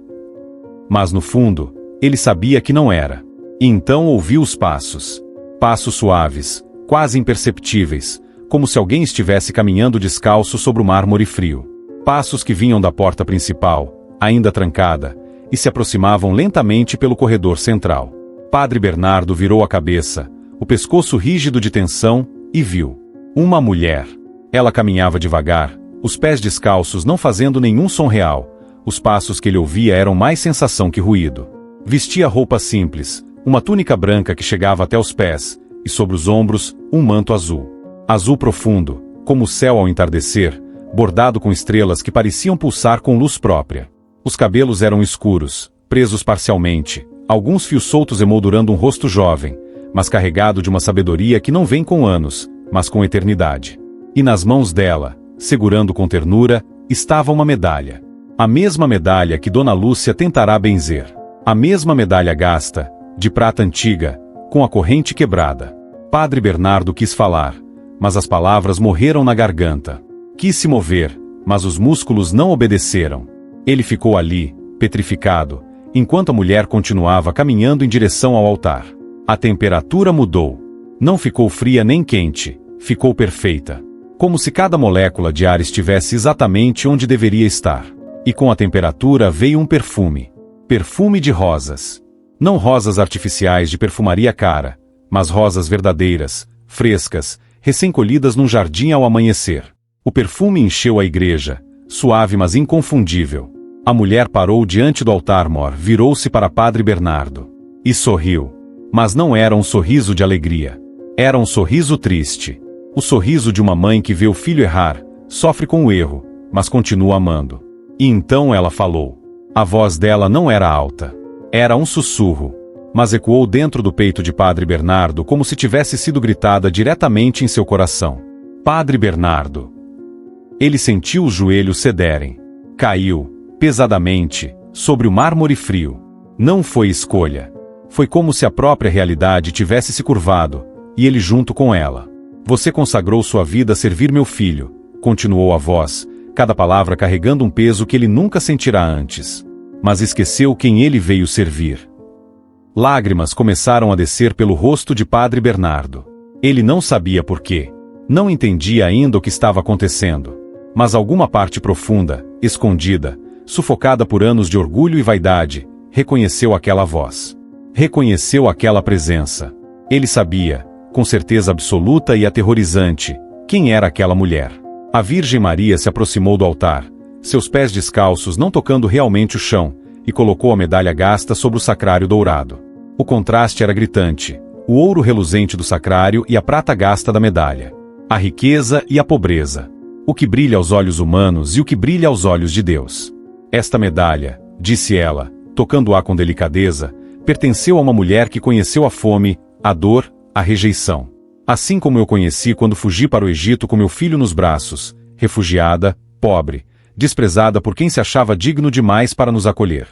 S2: Mas no fundo, ele sabia que não era. E então ouviu os passos. Passos suaves, quase imperceptíveis, como se alguém estivesse caminhando descalço sobre o mármore frio. Passos que vinham da porta principal, ainda trancada, e se aproximavam lentamente pelo corredor central. Padre Bernardo virou a cabeça, o pescoço rígido de tensão, e viu uma mulher. Ela caminhava devagar, os pés descalços não fazendo nenhum som real. Os passos que ele ouvia eram mais sensação que ruído. Vestia roupa simples, uma túnica branca que chegava até os pés, e sobre os ombros, um manto azul. Azul profundo, como o céu ao entardecer, bordado com estrelas que pareciam pulsar com luz própria. Os cabelos eram escuros, presos parcialmente, alguns fios soltos emoldurando um rosto jovem, mas carregado de uma sabedoria que não vem com anos, mas com eternidade. E nas mãos dela, segurando com ternura, estava uma medalha. A mesma medalha que Dona Lúcia tentará benzer. A mesma medalha gasta, de prata antiga, com a corrente quebrada. Padre Bernardo quis falar, mas as palavras morreram na garganta. Quis se mover, mas os músculos não obedeceram. Ele ficou ali, petrificado, enquanto a mulher continuava caminhando em direção ao altar. A temperatura mudou. Não ficou fria nem quente, ficou perfeita. Como se cada molécula de ar estivesse exatamente onde deveria estar. E com a temperatura veio um perfume. Perfume de rosas. Não rosas artificiais de perfumaria cara, mas rosas verdadeiras, frescas, recém-colhidas num jardim ao amanhecer. O perfume encheu a igreja, suave mas inconfundível. A mulher parou diante do altar-mor, virou-se para Padre Bernardo. E sorriu. Mas não era um sorriso de alegria. Era um sorriso triste. O sorriso de uma mãe que vê o filho errar, sofre com o erro, mas continua amando. E então ela falou. A voz dela não era alta. Era um sussurro, mas ecoou dentro do peito de Padre Bernardo como se tivesse sido gritada diretamente em seu coração. Padre Bernardo. Ele sentiu os joelhos cederem. Caiu, pesadamente, sobre o mármore frio. Não foi escolha. Foi como se a própria realidade tivesse se curvado, e ele junto com ela. Você consagrou sua vida a servir meu filho, continuou a voz, cada palavra carregando um peso que ele nunca sentirá antes. Mas esqueceu quem ele veio servir. Lágrimas começaram a descer pelo rosto de Padre Bernardo. Ele não sabia por quê. Não entendia ainda o que estava acontecendo. Mas alguma parte profunda, escondida, sufocada por anos de orgulho e vaidade, reconheceu aquela voz. Reconheceu aquela presença. Ele sabia, com certeza absoluta e aterrorizante, quem era aquela mulher. A Virgem Maria se aproximou do altar, seus pés descalços não tocando realmente o chão, e colocou a medalha gasta sobre o sacrário dourado. O contraste era gritante, o ouro reluzente do sacrário e a prata gasta da medalha. A riqueza e a pobreza. O que brilha aos olhos humanos e o que brilha aos olhos de Deus. Esta medalha, disse ela, tocando-a com delicadeza, pertenceu a uma mulher que conheceu a fome, a dor, a rejeição. Assim como eu conheci quando fugi para o Egito com meu filho nos braços, refugiada, pobre, desprezada por quem se achava digno demais para nos acolher.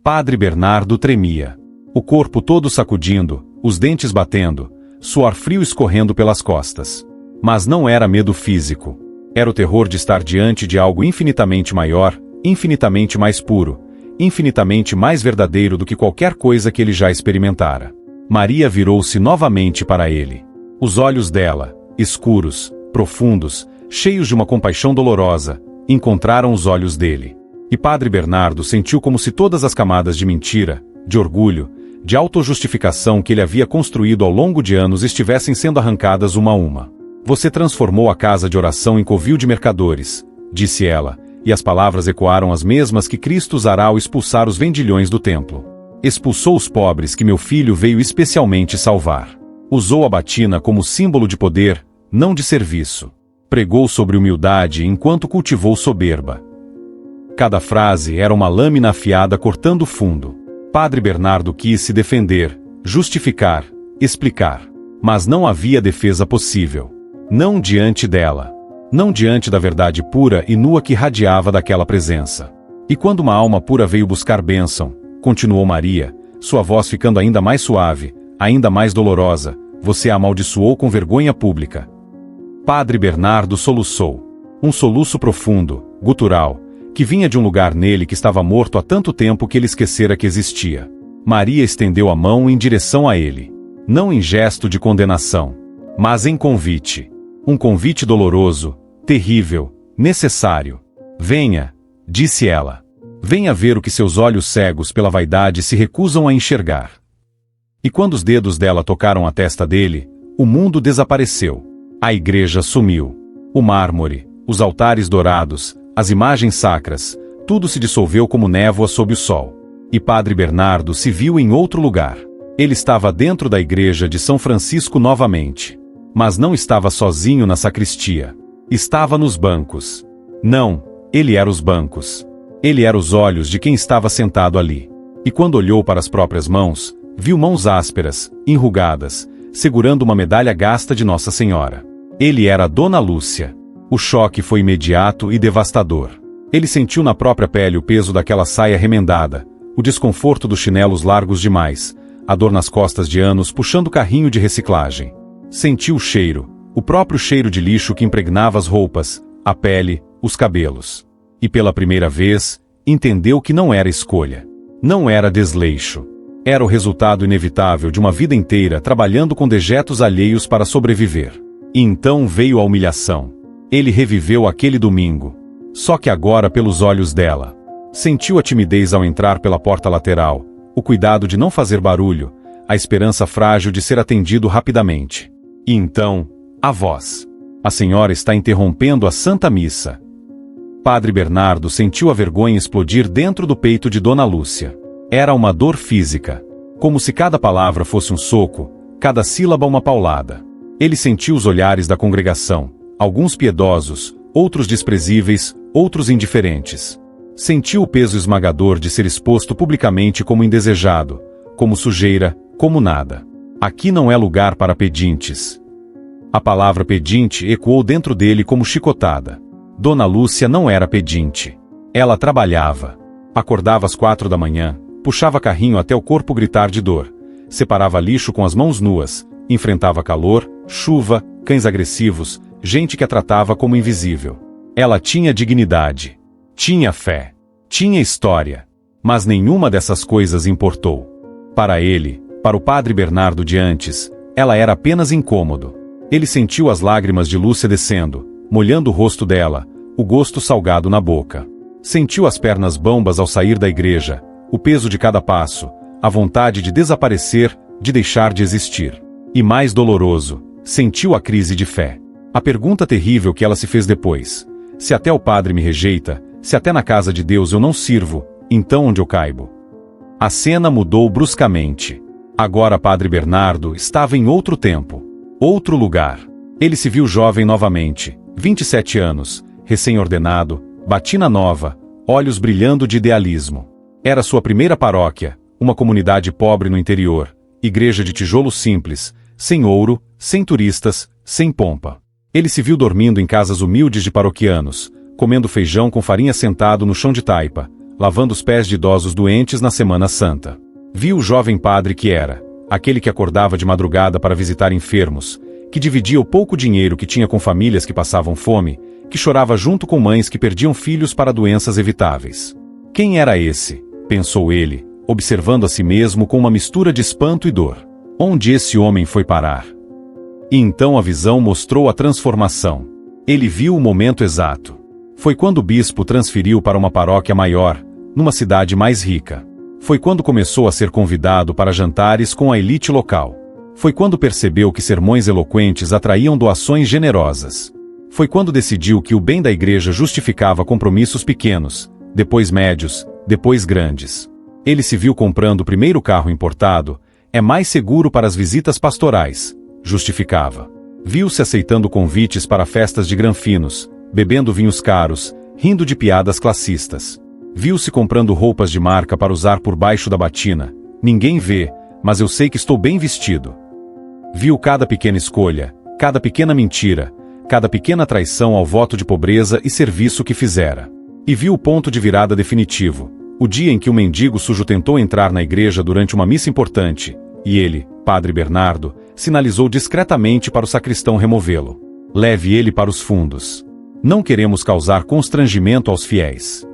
S2: Padre Bernardo tremia. O corpo todo sacudindo, os dentes batendo, suor frio escorrendo pelas costas. Mas não era medo físico. Era o terror de estar diante de algo infinitamente maior, infinitamente mais puro, infinitamente mais verdadeiro do que qualquer coisa que ele já experimentara. Maria virou-se novamente para ele. Os olhos dela, escuros, profundos, cheios de uma compaixão dolorosa, encontraram os olhos dele. E Padre Bernardo sentiu como se todas as camadas de mentira, de orgulho, de autojustificação que ele havia construído ao longo de anos estivessem sendo arrancadas uma a uma. Você transformou a casa de oração em covil de mercadores, disse ela, e as palavras ecoaram as mesmas que Cristo usará ao expulsar os vendilhões do templo. Expulsou os pobres que meu filho veio especialmente salvar. Usou a batina como símbolo de poder, não de serviço. Pregou sobre humildade enquanto cultivou soberba. Cada frase era uma lâmina afiada cortando fundo. Padre Bernardo quis se defender, justificar, explicar. Mas não havia defesa possível. Não diante dela. Não diante da verdade pura e nua que radiava daquela presença. E quando uma alma pura veio buscar bênção, continuou Maria, sua voz ficando ainda mais suave, ainda mais dolorosa, você a amaldiçoou com vergonha pública. Padre Bernardo soluçou. Um soluço profundo, gutural, que vinha de um lugar nele que estava morto há tanto tempo que ele esquecera que existia. Maria estendeu a mão em direção a ele. Não em gesto de condenação, mas em convite. Um convite doloroso, terrível, necessário. Venha, disse ela. Venha ver o que seus olhos cegos pela vaidade se recusam a enxergar. E quando os dedos dela tocaram a testa dele, o mundo desapareceu. A igreja sumiu. O mármore, os altares dourados, as imagens sacras, tudo se dissolveu como névoa sob o sol. E Padre Bernardo se viu em outro lugar. Ele estava dentro da igreja de São Francisco novamente. Mas não estava sozinho na sacristia. Estava nos bancos. Não, ele era os bancos. Ele era os olhos de quem estava sentado ali. E quando olhou para as próprias mãos, viu mãos ásperas, enrugadas, segurando uma medalha gasta de Nossa Senhora. Ele era Dona Lúcia. O choque foi imediato e devastador. Ele sentiu na própria pele o peso daquela saia remendada, o desconforto dos chinelos largos demais, a dor nas costas de anos puxando o carrinho de reciclagem. Sentiu o cheiro, o próprio cheiro de lixo que impregnava as roupas, a pele, os cabelos. E pela primeira vez, entendeu que não era escolha. Não era desleixo. Era o resultado inevitável de uma vida inteira trabalhando com dejetos alheios para sobreviver. E então veio a humilhação. Ele reviveu aquele domingo. Só que agora pelos olhos dela. Sentiu a timidez ao entrar pela porta lateral, o cuidado de não fazer barulho, a esperança frágil de ser atendido rapidamente. E então, a voz. A senhora está interrompendo a Santa Missa. Padre Bernardo sentiu a vergonha explodir dentro do peito de Dona Lúcia. Era uma dor física. como se cada palavra fosse um soco, cada sílaba uma paulada. Ele sentiu os olhares da congregação, alguns piedosos, outros desprezíveis, outros indiferentes. Sentiu o peso esmagador de ser exposto publicamente como indesejado, como sujeira, como nada. Aqui não é lugar para pedintes. A palavra pedinte ecoou dentro dele como chicotada. Dona Lúcia não era pedinte. Ela trabalhava. Acordava às 4 da manhã, puxava carrinho até o corpo gritar de dor, separava lixo com as mãos nuas, enfrentava calor, chuva, cães agressivos, gente que a tratava como invisível. Ela tinha dignidade, tinha fé, tinha história, mas nenhuma dessas coisas importou. Para ele, para o padre Bernardo de antes, ela era apenas incômodo. Ele sentiu as lágrimas de Lúcia descendo, molhando o rosto dela, o gosto salgado na boca. Sentiu as pernas bambas ao sair da igreja, o peso de cada passo, a vontade de desaparecer, de deixar de existir. E mais doloroso, sentiu a crise de fé. A pergunta terrível que ela se fez depois: se até o padre me rejeita, se até na casa de Deus eu não sirvo, então onde eu caibo? A cena mudou bruscamente. Agora padre Bernardo estava em outro tempo, outro lugar. Ele se viu jovem novamente, 27 anos, recém-ordenado, batina nova, olhos brilhando de idealismo. Era sua primeira paróquia, uma comunidade pobre no interior, igreja de tijolo simples, sem ouro, sem turistas, sem pompa. Ele se viu dormindo em casas humildes de paroquianos, comendo feijão com farinha sentado no chão de taipa, lavando os pés de idosos doentes na Semana Santa. Viu o jovem padre que era, aquele que acordava de madrugada para visitar enfermos, que dividia o pouco dinheiro que tinha com famílias que passavam fome, que chorava junto com mães que perdiam filhos para doenças evitáveis. Quem era esse? Pensou ele, observando a si mesmo com uma mistura de espanto e dor. Onde esse homem foi parar? E então a visão mostrou a transformação. Ele viu o momento exato. Foi quando o bispo transferiu para uma paróquia maior, numa cidade mais rica. Foi quando começou a ser convidado para jantares com a elite local. Foi quando percebeu que sermões eloquentes atraíam doações generosas. Foi quando decidiu que o bem da igreja justificava compromissos pequenos, depois médios, depois grandes. Ele se viu comprando o primeiro carro importado, é mais seguro para as visitas pastorais, justificava. Viu-se aceitando convites para festas de granfinos, bebendo vinhos caros, rindo de piadas classistas. Viu-se comprando roupas de marca para usar por baixo da batina. Ninguém vê, mas eu sei que estou bem vestido. Viu cada pequena escolha, cada pequena mentira, cada pequena traição ao voto de pobreza e serviço que fizera. E viu o ponto de virada definitivo, o dia em que um mendigo sujo tentou entrar na igreja durante uma missa importante, e ele, padre Bernardo, sinalizou discretamente para o sacristão removê-lo. Leve ele para os fundos. Não queremos causar constrangimento aos fiéis.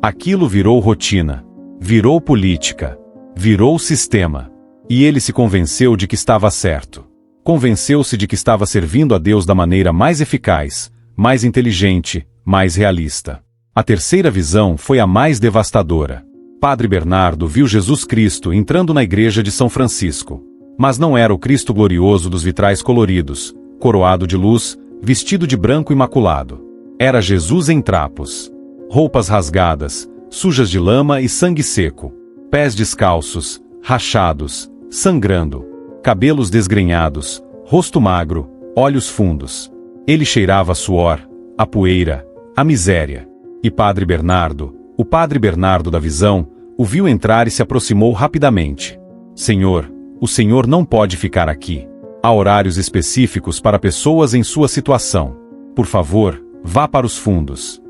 S2: Aquilo virou rotina, virou política, virou sistema. E ele se convenceu de que estava certo. Convenceu-se de que estava servindo a Deus da maneira mais eficaz, mais inteligente, mais realista. A terceira visão foi a mais devastadora. Padre Bernardo viu Jesus Cristo entrando na igreja de São Francisco. Mas não era o Cristo glorioso dos vitrais coloridos, coroado de luz, vestido de branco imaculado. Era Jesus em trapos. Roupas rasgadas, sujas de lama e sangue seco. Pés descalços, rachados, sangrando. Cabelos desgrenhados, rosto magro, olhos fundos. Ele cheirava a suor, a poeira, a miséria. E Padre Bernardo, o Padre Bernardo da visão, o viu entrar e se aproximou rapidamente. Senhor, o senhor não pode ficar aqui. Há horários específicos para pessoas em sua situação. Por favor, vá para os fundos.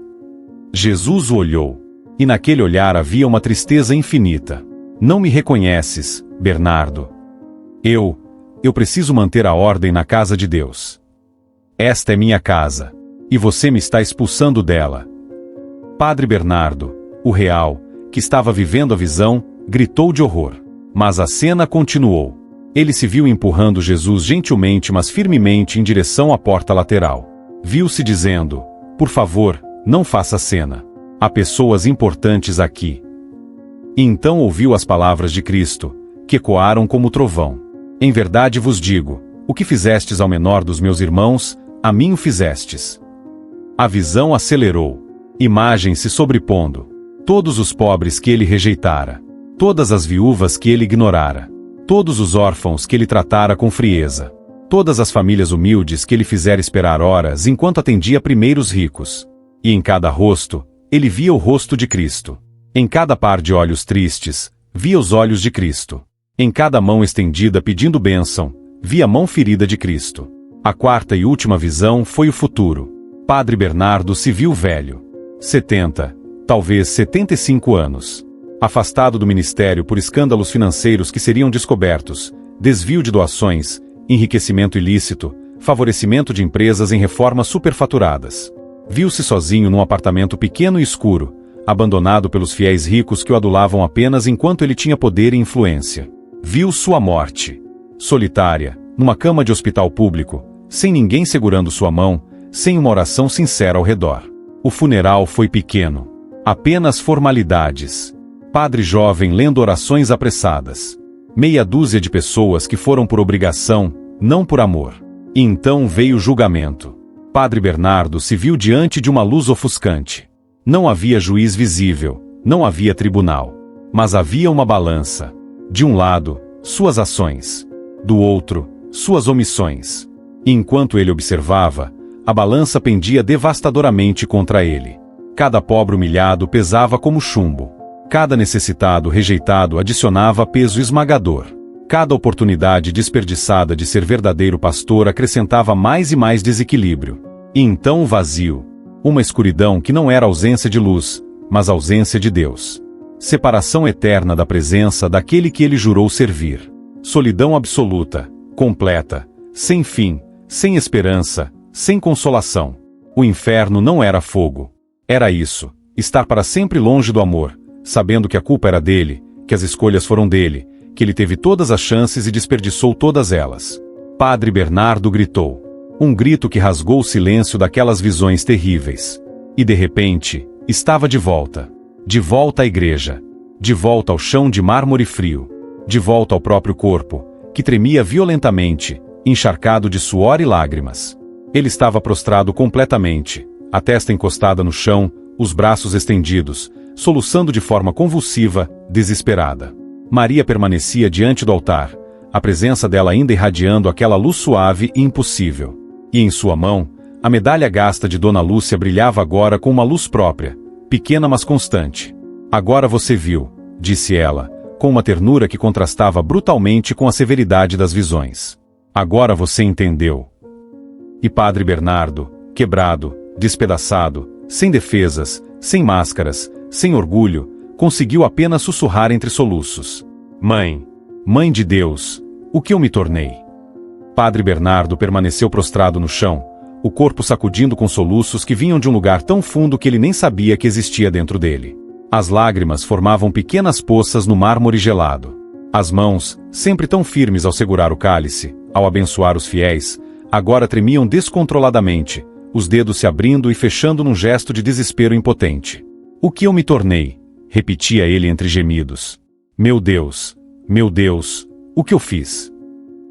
S2: Jesus o olhou. E naquele olhar havia uma tristeza infinita. Não me reconheces, Bernardo. Eu preciso manter a ordem na casa de Deus. Esta é minha casa. E você me está expulsando dela. Padre Bernardo, o real, que estava vivendo a visão, gritou de horror. Mas a cena continuou. Ele se viu empurrando Jesus gentilmente mas firmemente em direção à porta lateral. Viu-se dizendo: por favor, não faça cena. Há pessoas importantes aqui. E então ouviu as palavras de Cristo, que ecoaram como trovão. Em verdade vos digo, o que fizestes ao menor dos meus irmãos, a mim o fizestes. A visão acelerou. Imagens se sobrepondo. Todos os pobres que ele rejeitara. todas as viúvas que ele ignorara, todos os órfãos que ele tratara com frieza, todas as famílias humildes que ele fizera esperar horas enquanto atendia primeiro os ricos. E em cada rosto, ele via o rosto de Cristo. Em cada par de olhos tristes, via os olhos de Cristo. Em cada mão estendida pedindo bênção, via a mão ferida de Cristo. A quarta e última visão foi o futuro. Padre Bernardo se viu velho. 70, talvez 75 anos. Afastado do ministério por escândalos financeiros que seriam descobertos, desvio de doações, enriquecimento ilícito, favorecimento de empresas em reformas superfaturadas. Viu-se sozinho num apartamento pequeno e escuro, abandonado pelos fiéis ricos que o adulavam apenas enquanto ele tinha poder e influência. Viu sua morte. Solitária, numa cama de hospital público, sem ninguém segurando sua mão, sem uma oração sincera ao redor. O funeral foi pequeno. Apenas formalidades. Padre jovem lendo orações apressadas. Meia dúzia de pessoas que foram por obrigação, não por amor. E então veio o julgamento. Padre Bernardo se viu diante de uma luz ofuscante. Não havia juiz visível, não havia tribunal. Mas havia uma balança. De um lado, suas ações. Do outro, suas omissões. E enquanto ele observava, a balança pendia devastadoramente contra ele. Cada pobre humilhado pesava como chumbo. Cada necessitado rejeitado adicionava peso esmagador. Cada oportunidade desperdiçada de ser verdadeiro pastor acrescentava mais e mais desequilíbrio. E então o vazio. Uma escuridão que não era ausência de luz, mas ausência de Deus. Separação eterna da presença daquele que ele jurou servir. Solidão absoluta, completa, sem fim, sem esperança, sem consolação. O inferno não era fogo. Era isso, estar para sempre longe do amor, sabendo que a culpa era dele, que as escolhas foram dele, que ele teve todas as chances e desperdiçou todas elas. Padre Bernardo gritou. Um grito que rasgou o silêncio daquelas visões terríveis. E de repente, estava de volta. De volta à igreja. De volta ao chão de mármore frio. De volta ao próprio corpo, que tremia violentamente, encharcado de suor e lágrimas. Ele estava prostrado completamente, a testa encostada no chão, os braços estendidos, soluçando de forma convulsiva, desesperada. Maria permanecia diante do altar, a presença dela ainda irradiando aquela luz suave e impossível. E em sua mão, a medalha gasta de Dona Lúcia brilhava agora com uma luz própria, pequena mas constante. Agora você viu, disse ela, com uma ternura que contrastava brutalmente com a severidade das visões. Agora você entendeu. E Padre Bernardo, quebrado, despedaçado, sem defesas, sem máscaras, sem orgulho, conseguiu apenas sussurrar entre soluços. Mãe, Mãe de Deus, o que eu me tornei? Padre Bernardo permaneceu prostrado no chão, o corpo sacudindo com soluços que vinham de um lugar tão fundo que ele nem sabia que existia dentro dele. As lágrimas formavam pequenas poças no mármore gelado. As mãos, sempre tão firmes ao segurar o cálice, ao abençoar os fiéis, agora tremiam descontroladamente, os dedos se abrindo e fechando num gesto de desespero impotente. O que eu me tornei? Repetia ele entre gemidos. Meu Deus, o que eu fiz?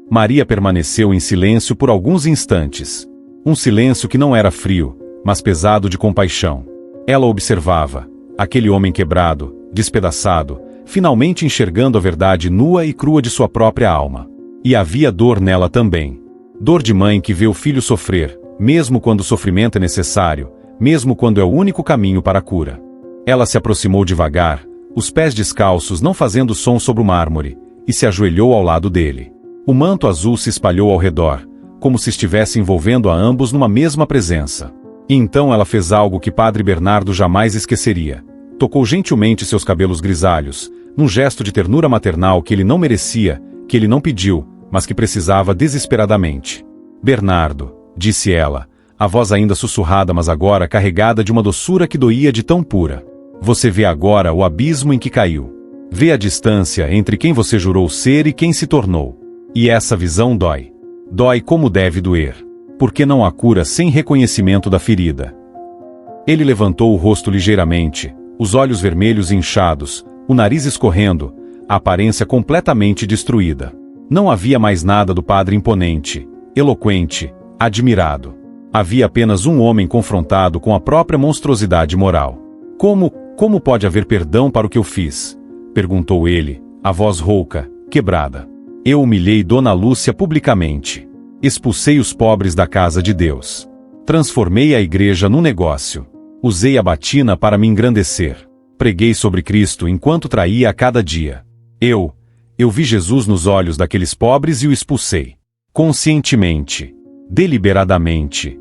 S2: Maria permaneceu em silêncio por alguns instantes. Um silêncio que não era frio, mas pesado de compaixão. Ela observava, aquele homem quebrado, despedaçado, finalmente enxergando a verdade nua e crua de sua própria alma. E havia dor nela também. Dor de mãe que vê o filho sofrer, mesmo quando o sofrimento é necessário, mesmo quando é o único caminho para a cura. Ela se aproximou devagar, os pés descalços não fazendo som sobre o mármore, e se ajoelhou ao lado dele. O manto azul se espalhou ao redor, como se estivesse envolvendo a ambos numa mesma presença. E então ela fez algo que Padre Bernardo jamais esqueceria. Tocou gentilmente seus cabelos grisalhos, num gesto de ternura maternal que ele não merecia, que ele não pediu, mas que precisava desesperadamente. Bernardo, disse ela, a voz ainda sussurrada mas agora carregada de uma doçura que doía de tão pura. Você vê agora o abismo em que caiu. Vê a distância entre quem você jurou ser e quem se tornou. E essa visão dói. Dói como deve doer. Porque não há cura sem reconhecimento da ferida. Ele levantou o rosto ligeiramente, os olhos vermelhos e inchados, o nariz escorrendo, a aparência completamente destruída. Não havia mais nada do padre imponente, eloquente, admirado. Havia apenas um homem confrontado com a própria monstruosidade moral. Como pode haver perdão para o que eu fiz? perguntou ele, a voz rouca, quebrada. Eu humilhei Dona Lúcia publicamente. Expulsei os pobres da casa de Deus. Transformei a igreja num negócio. Usei a batina para me engrandecer. Preguei sobre Cristo enquanto traía a cada dia. Eu vi Jesus nos olhos daqueles pobres e o expulsei. Conscientemente. Deliberadamente.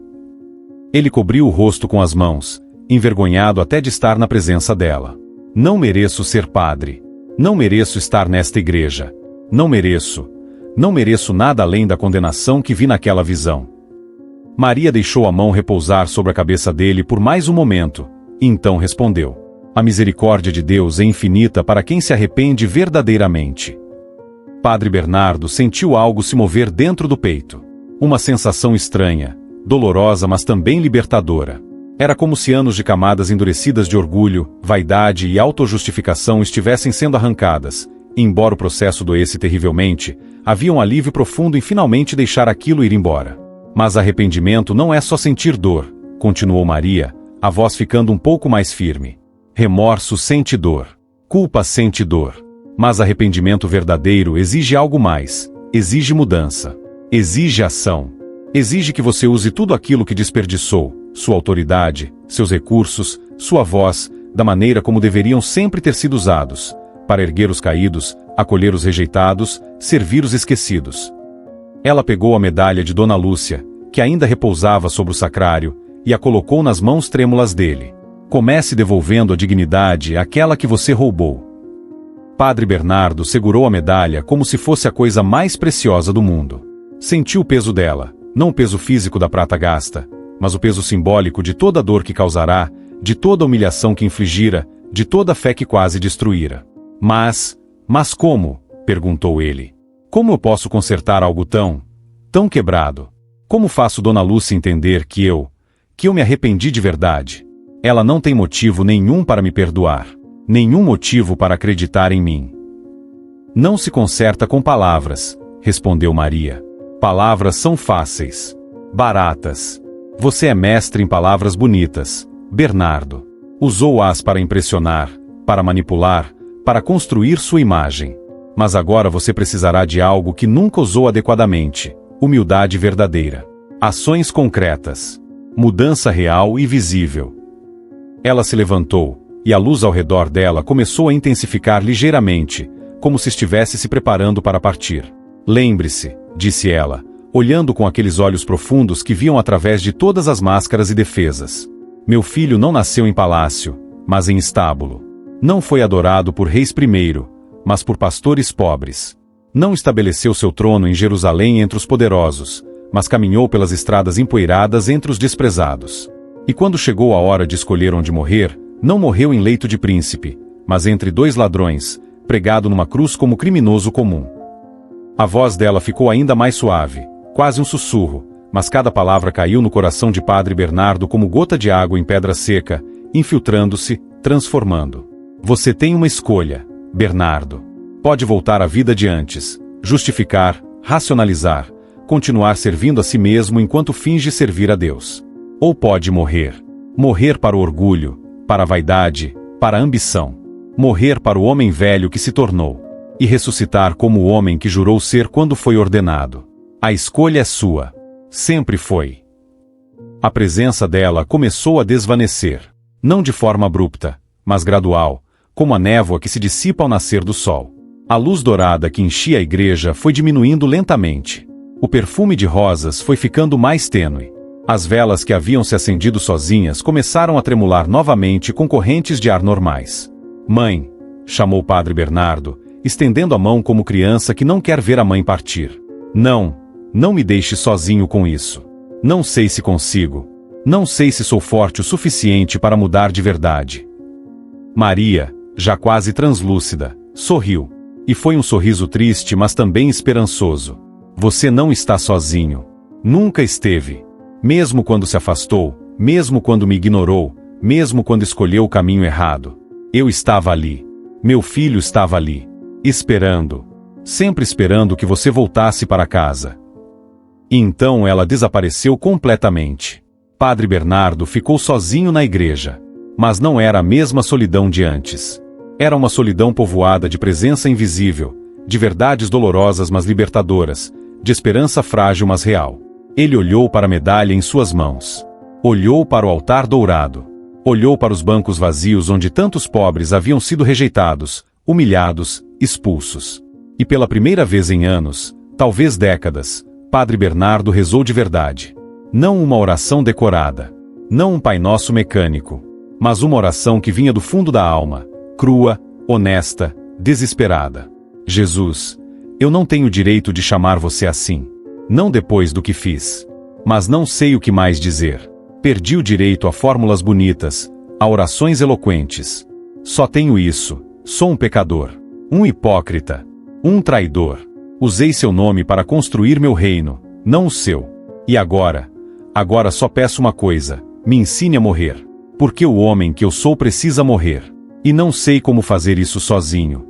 S2: Ele cobriu o rosto com as mãos, envergonhado até de estar na presença dela. Não mereço ser padre. Não mereço estar nesta igreja. Não mereço nada além da condenação que vi naquela visão. Maria deixou a mão repousar sobre a cabeça dele por mais um momento, e então respondeu: a misericórdia de Deus é infinita para quem se arrepende verdadeiramente. Padre Bernardo sentiu algo se mover dentro do peito. Uma sensação estranha, dolorosa mas também libertadora. Era como se anos de camadas endurecidas de orgulho, vaidade e autojustificação estivessem sendo arrancadas. Embora o processo doesse terrivelmente, havia um alívio profundo em finalmente deixar aquilo ir embora. Mas arrependimento não é só sentir dor, continuou Maria, a voz ficando um pouco mais firme. Remorso sente dor. Culpa sente dor. Mas arrependimento verdadeiro exige algo mais. Exige mudança. Exige ação. Exige que você use tudo aquilo que desperdiçou, sua autoridade, seus recursos, sua voz, da maneira como deveriam sempre ter sido usados, para erguer os caídos, acolher os rejeitados, servir os esquecidos. Ela pegou a medalha de Dona Lúcia, que ainda repousava sobre o sacrário, e a colocou nas mãos trêmulas dele. Comece devolvendo a dignidade àquela que você roubou. Padre Bernardo segurou a medalha como se fosse a coisa mais preciosa do mundo. Sentiu o peso dela, não o peso físico da prata gasta, mas o peso simbólico de toda a dor que causará, de toda a humilhação que infligira, de toda a fé que quase destruíra. Mas como? Perguntou ele. Como eu posso consertar algo tão quebrado? Como faço Dona Lúcia entender que eu me arrependi de verdade? Ela não tem motivo nenhum para me perdoar. Nenhum motivo para acreditar em mim. Não se conserta com palavras, respondeu Maria. Palavras são fáceis. Baratas. Você é mestre em palavras bonitas, Bernardo. Usou-as para impressionar, para manipular, para construir sua imagem. Mas agora você precisará de algo que nunca usou adequadamente. Humildade verdadeira. Ações concretas. Mudança real e visível. Ela se levantou, e a luz ao redor dela começou a intensificar ligeiramente, como se estivesse se preparando para partir. Lembre-se, disse ela, olhando com aqueles olhos profundos que viam através de todas as máscaras e defesas. Meu filho não nasceu em palácio, mas em estábulo. Não foi adorado por reis primeiro, mas por pastores pobres. Não estabeleceu seu trono em Jerusalém entre os poderosos, mas caminhou pelas estradas empoeiradas entre os desprezados. E quando chegou a hora de escolher onde morrer, não morreu em leito de príncipe, mas entre dois ladrões, pregado numa cruz como criminoso comum. A voz dela ficou ainda mais suave, quase um sussurro, mas cada palavra caiu no coração de Padre Bernardo como gota de água em pedra seca, infiltrando-se, transformando. Você tem uma escolha, Bernardo. Pode voltar à vida de antes, justificar, racionalizar, continuar servindo a si mesmo enquanto finge servir a Deus. Ou pode morrer. Morrer para o orgulho, para a vaidade, para a ambição. Morrer para o homem velho que se tornou. E ressuscitar como o homem que jurou ser quando foi ordenado. A escolha é sua. Sempre foi. A presença dela começou a desvanecer. Não de forma abrupta, mas gradual, como a névoa que se dissipa ao nascer do sol. A luz dourada que enchia a igreja foi diminuindo lentamente. O perfume de rosas foi ficando mais tênue. As velas que haviam se acendido sozinhas começaram a tremular novamente com correntes de ar normais. Mãe, chamou Padre Bernardo, estendendo a mão como criança que não quer ver a mãe partir. Não me deixe sozinho com isso. Não sei se consigo. Não sei se sou forte o suficiente para mudar de verdade. Maria, já quase translúcida, sorriu. E foi um sorriso triste, mas também esperançoso. Você não está sozinho. Nunca esteve. Mesmo quando se afastou, mesmo quando me ignorou, mesmo quando escolheu o caminho errado. Eu estava ali. Meu filho estava ali. Esperando. Sempre esperando que você voltasse para casa. E então ela desapareceu completamente. Padre Bernardo ficou sozinho na igreja. Mas não era a mesma solidão de antes. Era uma solidão povoada de presença invisível, de verdades dolorosas mas libertadoras, de esperança frágil mas real. Ele olhou para a medalha em suas mãos. Olhou para o altar dourado. Olhou para os bancos vazios onde tantos pobres haviam sido rejeitados, humilhados, expulsos. E pela primeira vez em anos, talvez décadas, Padre Bernardo rezou de verdade. Não uma oração decorada. Não um Pai Nosso mecânico. Mas uma oração que vinha do fundo da alma, crua, honesta, desesperada. Jesus, eu não tenho direito de chamar você assim. Não depois do que fiz. Mas não sei o que mais dizer. Perdi o direito a fórmulas bonitas, a orações eloquentes. Só tenho isso. Sou um pecador. Um hipócrita. Um traidor. Usei seu nome para construir meu reino, não o seu. E agora só peço uma coisa, me ensine a morrer. Porque o homem que eu sou precisa morrer. E não sei como fazer isso sozinho.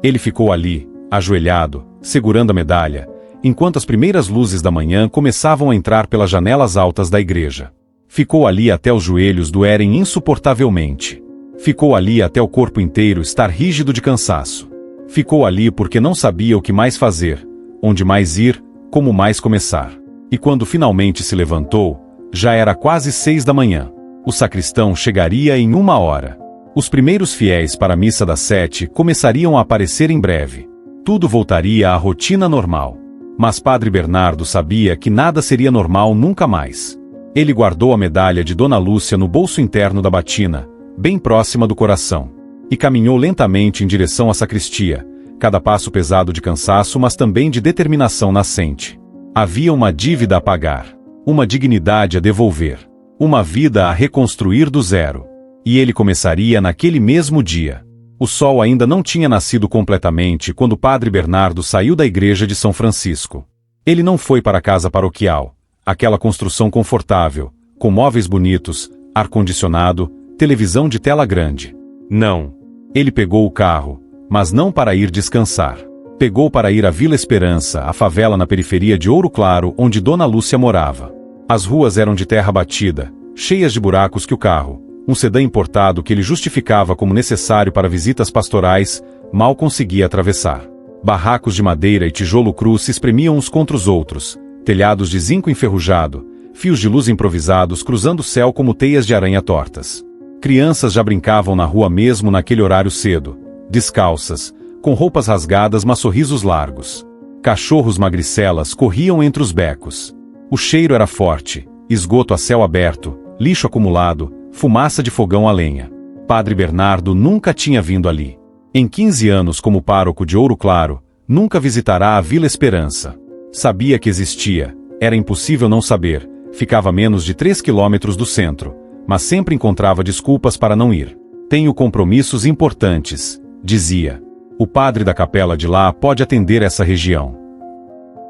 S2: Ele ficou ali, ajoelhado, segurando a medalha, enquanto as primeiras luzes da manhã começavam a entrar pelas janelas altas da igreja. Ficou ali até os joelhos doerem insuportavelmente. Ficou ali até o corpo inteiro estar rígido de cansaço. Ficou ali porque não sabia o que mais fazer, onde mais ir, como mais começar. E quando finalmente se levantou, já era quase 6 da manhã. O sacristão chegaria em 1 hora. Os primeiros fiéis para a missa das 7 começariam a aparecer em breve. Tudo voltaria à rotina normal. Mas Padre Bernardo sabia que nada seria normal nunca mais. Ele guardou a medalha de Dona Lúcia no bolso interno da batina, bem próxima do coração, e caminhou lentamente em direção à sacristia, cada passo pesado de cansaço mas também de determinação nascente. Havia uma dívida a pagar, uma dignidade a devolver, uma vida a reconstruir do zero. E ele começaria naquele mesmo dia. O sol ainda não tinha nascido completamente quando o Padre Bernardo saiu da igreja de São Francisco. Ele não foi para a casa paroquial, aquela construção confortável, com móveis bonitos, ar-condicionado, televisão de tela grande. Não. Ele pegou o carro, mas não para ir descansar. Pegou para ir à Vila Esperança, a favela na periferia de Ouro Claro, onde Dona Lúcia morava. As ruas eram de terra batida, cheias de buracos que o carro, um sedã importado que ele justificava como necessário para visitas pastorais, mal conseguia atravessar. Barracos de madeira e tijolo cru se espremiam uns contra os outros, telhados de zinco enferrujado, fios de luz improvisados cruzando o céu como teias de aranha tortas. Crianças já brincavam na rua mesmo naquele horário cedo, descalças, com roupas rasgadas mas sorrisos largos. Cachorros magricelas corriam entre os becos. O cheiro era forte, esgoto a céu aberto, lixo acumulado, fumaça de fogão a lenha. Padre Bernardo nunca tinha vindo ali. Em 15 anos como pároco de Ouro Claro, nunca visitará a Vila Esperança. Sabia que existia, era impossível não saber, ficava a menos de 3 quilômetros do centro, mas sempre encontrava desculpas para não ir. Tenho compromissos importantes, dizia. O padre da capela de lá pode atender essa região.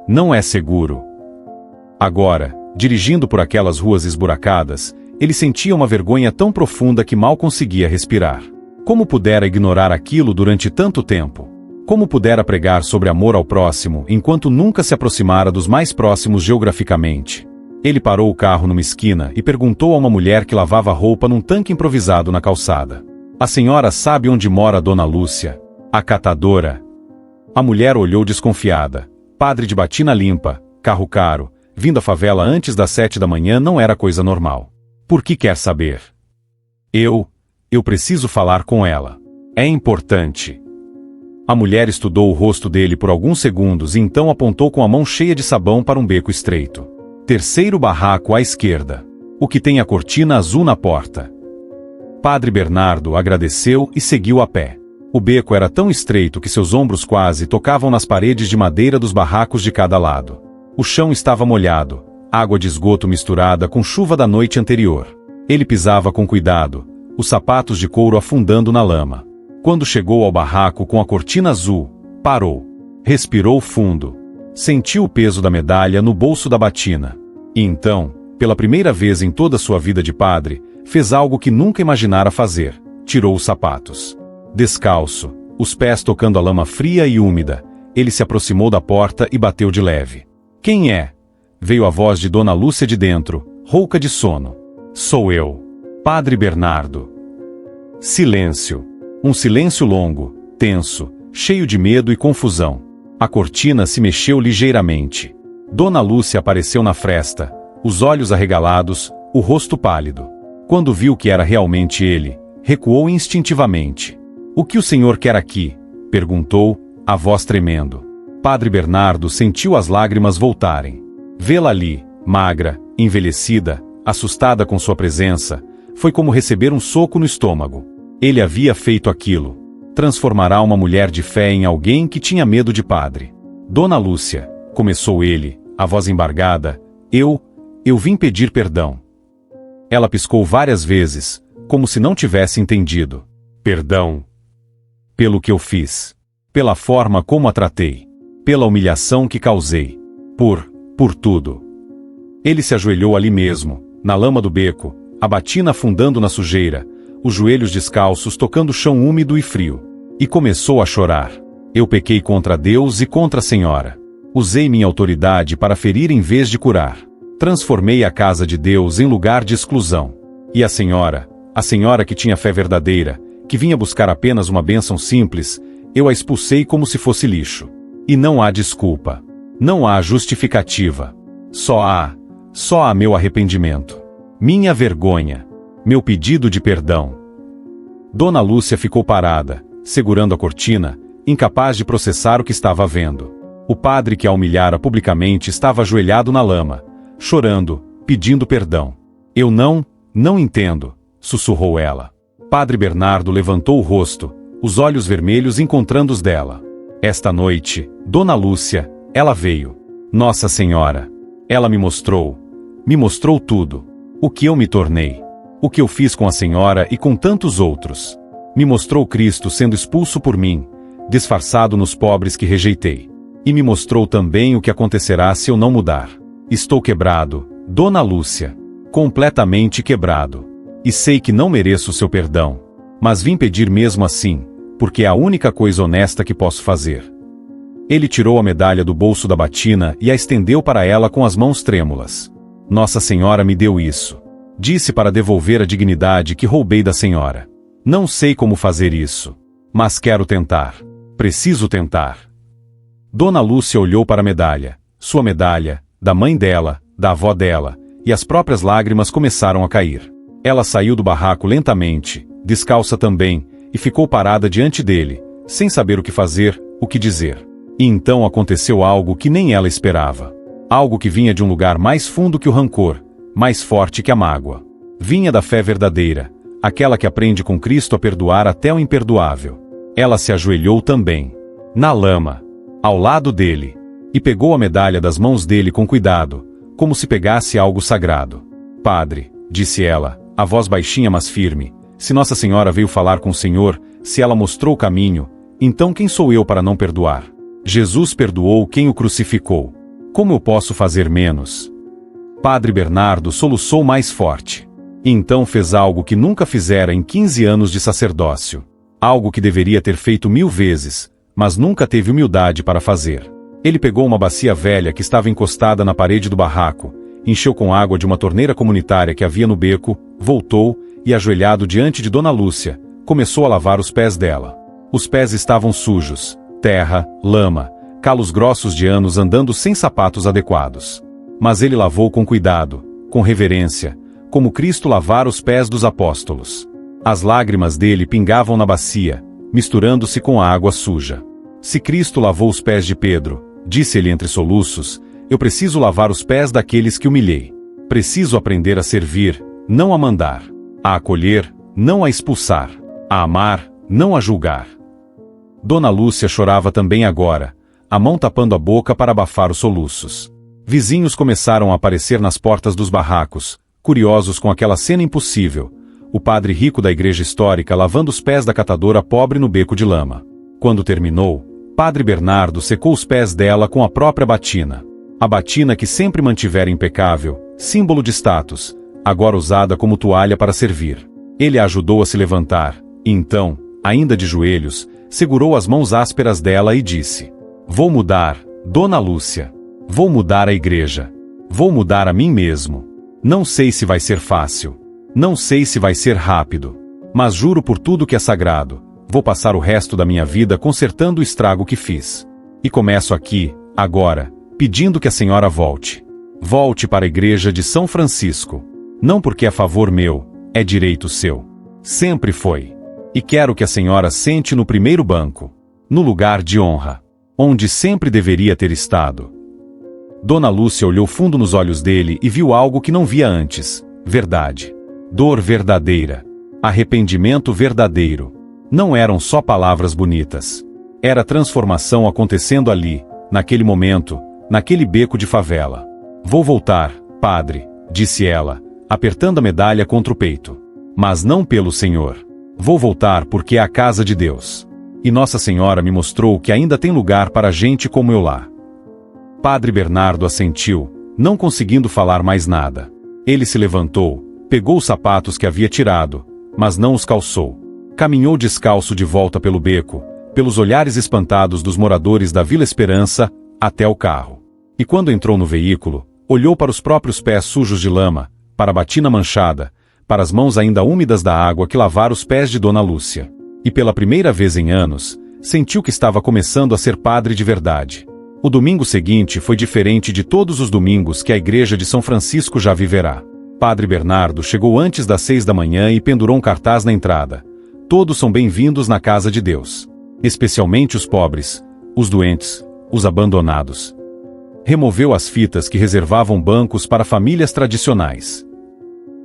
S2: Não é seguro. Agora, dirigindo por aquelas ruas esburacadas, ele sentia uma vergonha tão profunda que mal conseguia respirar. Como pudera ignorar aquilo durante tanto tempo? Como pudera pregar sobre amor ao próximo, enquanto nunca se aproximara dos mais próximos geograficamente? Ele parou o carro numa esquina e perguntou a uma mulher que lavava roupa num tanque improvisado na calçada. A senhora sabe onde mora Dona Lúcia? A catadora. A mulher olhou desconfiada. Padre de batina limpa, carro caro, vindo à favela antes das 7 da manhã não era coisa normal. Por que quer saber? Eu preciso falar com ela. É importante. A mulher estudou o rosto dele por alguns segundos e então apontou com a mão cheia de sabão para um beco estreito. Terceiro barraco à esquerda. O que tem a cortina azul na porta. Padre Bernardo agradeceu e seguiu a pé. O beco era tão estreito que seus ombros quase tocavam nas paredes de madeira dos barracos de cada lado. O chão estava molhado, água de esgoto misturada com chuva da noite anterior. Ele pisava com cuidado, os sapatos de couro afundando na lama. Quando chegou ao barraco com a cortina azul, parou. Respirou fundo. Sentiu o peso da medalha no bolso da batina. E então, pela primeira vez em toda sua vida de padre, fez algo que nunca imaginara fazer. Tirou os sapatos. Descalço, os pés tocando a lama fria e úmida, ele se aproximou da porta e bateu de leve. Quem é? Veio a voz de Dona Lúcia de dentro, rouca de sono. Sou eu. Padre Bernardo. Silêncio. Um silêncio longo, tenso, cheio de medo e confusão. A cortina se mexeu ligeiramente. Dona Lúcia apareceu na fresta, os olhos arregalados, o rosto pálido. Quando viu que era realmente ele, recuou instintivamente. "O que o senhor quer aqui?" perguntou, a voz tremendo. Padre Bernardo sentiu as lágrimas voltarem. Vê-la ali, magra, envelhecida, assustada com sua presença, foi como receber um soco no estômago. Ele havia feito aquilo. Transformará uma mulher de fé em alguém que tinha medo de padre. "Dona Lúcia", começou ele, a voz embargada, eu vim pedir perdão." Ela piscou várias vezes, como se não tivesse entendido. "Perdão? Pelo que eu fiz. Pela forma como a tratei. Pela humilhação que causei. Por tudo." Ele se ajoelhou ali mesmo, na lama do beco, a batina afundando na sujeira, os joelhos descalços tocando o chão úmido e frio. E começou a chorar. "Eu pequei contra Deus e contra a senhora. Usei minha autoridade para ferir em vez de curar. Transformei a casa de Deus em lugar de exclusão. E a senhora que tinha fé verdadeira, que vinha buscar apenas uma bênção simples, eu a expulsei como se fosse lixo. E não há desculpa. Não há justificativa. Só há meu arrependimento. Minha vergonha. Meu pedido de perdão." Dona Lúcia ficou parada, segurando a cortina, incapaz de processar o que estava vendo. O padre que a humilhara publicamente estava ajoelhado na lama, chorando, pedindo perdão. "Eu não entendo", sussurrou ela. Padre Bernardo levantou o rosto, os olhos vermelhos encontrando os dela. "Esta noite, Dona Lúcia, ela veio. Nossa Senhora. Ela me mostrou tudo. O que eu me tornei. O que eu fiz com a senhora e com tantos outros. Me mostrou Cristo sendo expulso por mim, disfarçado nos pobres que rejeitei. E me mostrou também o que acontecerá se eu não mudar. Estou quebrado, Dona Lúcia. Completamente quebrado. E sei que não mereço seu perdão. Mas vim pedir mesmo assim, porque é a única coisa honesta que posso fazer." Ele tirou a medalha do bolso da batina e a estendeu para ela com as mãos trêmulas. "Nossa Senhora me deu isso. Disse para devolver a dignidade que roubei da senhora. Não sei como fazer isso. Mas quero tentar. Preciso tentar." Dona Lúcia olhou para a medalha, sua medalha, da mãe dela, da avó dela, e as próprias lágrimas começaram a cair. Ela saiu do barraco lentamente, descalça também, e ficou parada diante dele, sem saber o que fazer, o que dizer. E então aconteceu algo que nem ela esperava. Algo que vinha de um lugar mais fundo que o rancor, mais forte que a mágoa. Vinha da fé verdadeira, aquela que aprende com Cristo a perdoar até o imperdoável. Ela se ajoelhou também, na lama, ao lado dele, e pegou a medalha das mãos dele com cuidado, como se pegasse algo sagrado. "Padre", disse ela, a voz baixinha mas firme, "se Nossa Senhora veio falar com o Senhor, se ela mostrou o caminho, então quem sou eu para não perdoar? Jesus perdoou quem o crucificou. Como eu posso fazer menos?" Padre Bernardo soluçou mais forte. E então fez algo que nunca fizera em 15 anos de sacerdócio. Algo que deveria ter feito 1000 vezes, mas nunca teve humildade para fazer. Ele pegou uma bacia velha que estava encostada na parede do barraco, encheu com água de uma torneira comunitária que havia no beco, voltou e, ajoelhado diante de Dona Lúcia, começou a lavar os pés dela. Os pés estavam sujos, terra, lama, calos grossos de anos andando sem sapatos adequados. Mas ele lavou com cuidado, com reverência, como Cristo lavara os pés dos apóstolos. As lágrimas dele pingavam na bacia, misturando-se com a água suja. "Se Cristo lavou os pés de Pedro", disse ele entre soluços, "eu preciso lavar os pés daqueles que humilhei. Preciso aprender a servir, não a mandar. A acolher, não a expulsar. A amar, não a julgar." Dona Lúcia chorava também agora, a mão tapando a boca para abafar os soluços. Vizinhos começaram a aparecer nas portas dos barracos, curiosos com aquela cena impossível. O padre rico da igreja histórica lavando os pés da catadora pobre no beco de lama. Quando terminou, Padre Bernardo secou os pés dela com a própria batina. A batina que sempre mantivera impecável, símbolo de status, agora usada como toalha para servir. Ele a ajudou a se levantar, e então, ainda de joelhos, segurou as mãos ásperas dela e disse: "Vou mudar, Dona Lúcia. Vou mudar a igreja. Vou mudar a mim mesmo. Não sei se vai ser fácil. Não sei se vai ser rápido. Mas juro por tudo que é sagrado, Vou passar o resto da minha vida consertando o estrago que fiz. E começo aqui, agora, pedindo que a senhora volte. Volte para a igreja de São Francisco. Não porque é favor meu, é direito seu. Sempre foi. E quero que a senhora sente no primeiro banco, no lugar de honra, onde sempre deveria ter estado. Dona Lúcia olhou fundo nos olhos dele e viu algo que não via antes. Verdade. Dor verdadeira. Arrependimento verdadeiro. Não eram só palavras bonitas. Era transformação acontecendo ali, naquele momento, naquele beco de favela. Vou voltar, padre, disse ela, apertando a medalha contra o peito. Mas não pelo Senhor. Vou voltar porque é a casa de Deus. E Nossa Senhora me mostrou que ainda tem lugar para gente como eu lá. Padre Bernardo assentiu, não conseguindo falar mais nada. Ele se levantou, pegou os sapatos que havia tirado, mas não os calçou. Caminhou descalço de volta pelo beco, pelos olhares espantados dos moradores da Vila Esperança, até o carro. E quando entrou no veículo, olhou para os próprios pés sujos de lama, para a batina manchada, para as mãos ainda úmidas da água que lavara os pés de Dona Lúcia. E pela primeira vez em anos, sentiu que estava começando a ser padre de verdade. O domingo seguinte foi diferente de todos os domingos que a igreja de São Francisco já viverá. Padre Bernardo chegou antes das 6 da manhã e pendurou um cartaz na entrada. Todos são bem-vindos na casa de Deus. Especialmente os pobres, os doentes, os abandonados. Removeu as fitas que reservavam bancos para famílias tradicionais.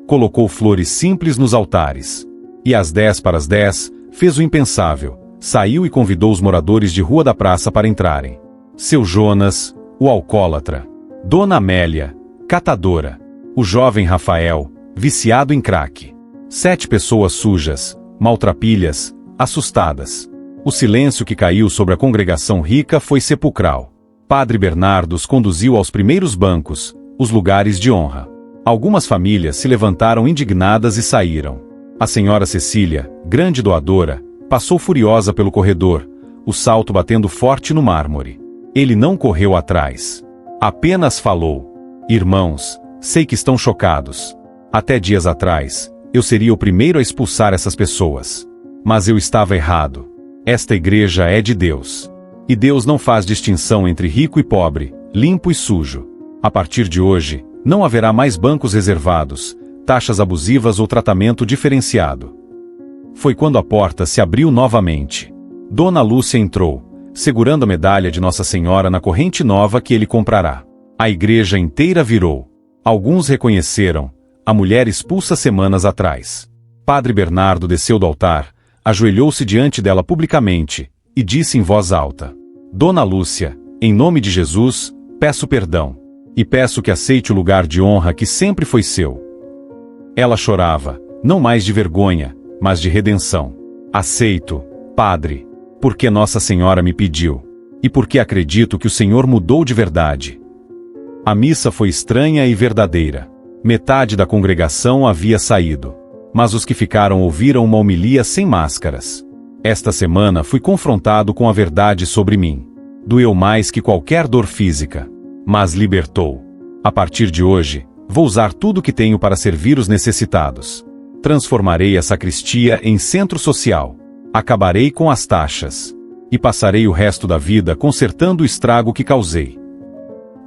S2: Colocou flores simples nos altares. E às 10 para as 10, fez o impensável. Saiu e convidou os moradores de Rua da Praça para entrarem. Seu Jonas, o alcoólatra. Dona Amélia, catadora. O jovem Rafael, viciado em crack. 7 pessoas sujas, maltrapilhas, assustadas. O silêncio que caiu sobre a congregação rica foi sepulcral. Padre Bernardo os conduziu aos primeiros bancos, os lugares de honra. Algumas famílias se levantaram indignadas e saíram. A senhora Cecília, grande doadora, passou furiosa pelo corredor, o salto batendo forte no mármore. Ele não correu atrás. Apenas falou: irmãos, sei que estão chocados. Até dias atrás, eu seria o primeiro a expulsar essas pessoas. Mas eu estava errado. Esta igreja é de Deus. E Deus não faz distinção entre rico e pobre, limpo e sujo. A partir de hoje, não haverá mais bancos reservados, taxas abusivas ou tratamento diferenciado. Foi quando a porta se abriu novamente. Dona Lúcia entrou, segurando a medalha de Nossa Senhora na corrente nova que ele comprará. A igreja inteira virou. Alguns reconheceram, a mulher expulsa semanas atrás. Padre Bernardo desceu do altar, ajoelhou-se diante dela publicamente, e disse em voz alta: Dona Lúcia, em nome de Jesus, peço perdão. E peço que aceite o lugar de honra que sempre foi seu. Ela chorava, não mais de vergonha, mas de redenção. Aceito, Padre, porque Nossa Senhora me pediu. E porque acredito que o Senhor mudou de verdade. A missa foi estranha e verdadeira. Metade da congregação havia saído. Mas os que ficaram ouviram uma homilia sem máscaras. Esta semana fui confrontado com a verdade sobre mim. Doeu mais que qualquer dor física. Mas libertou. A partir de hoje, vou usar tudo o que tenho para servir os necessitados. Transformarei a sacristia em centro social. Acabarei com as taxas. E passarei o resto da vida consertando o estrago que causei.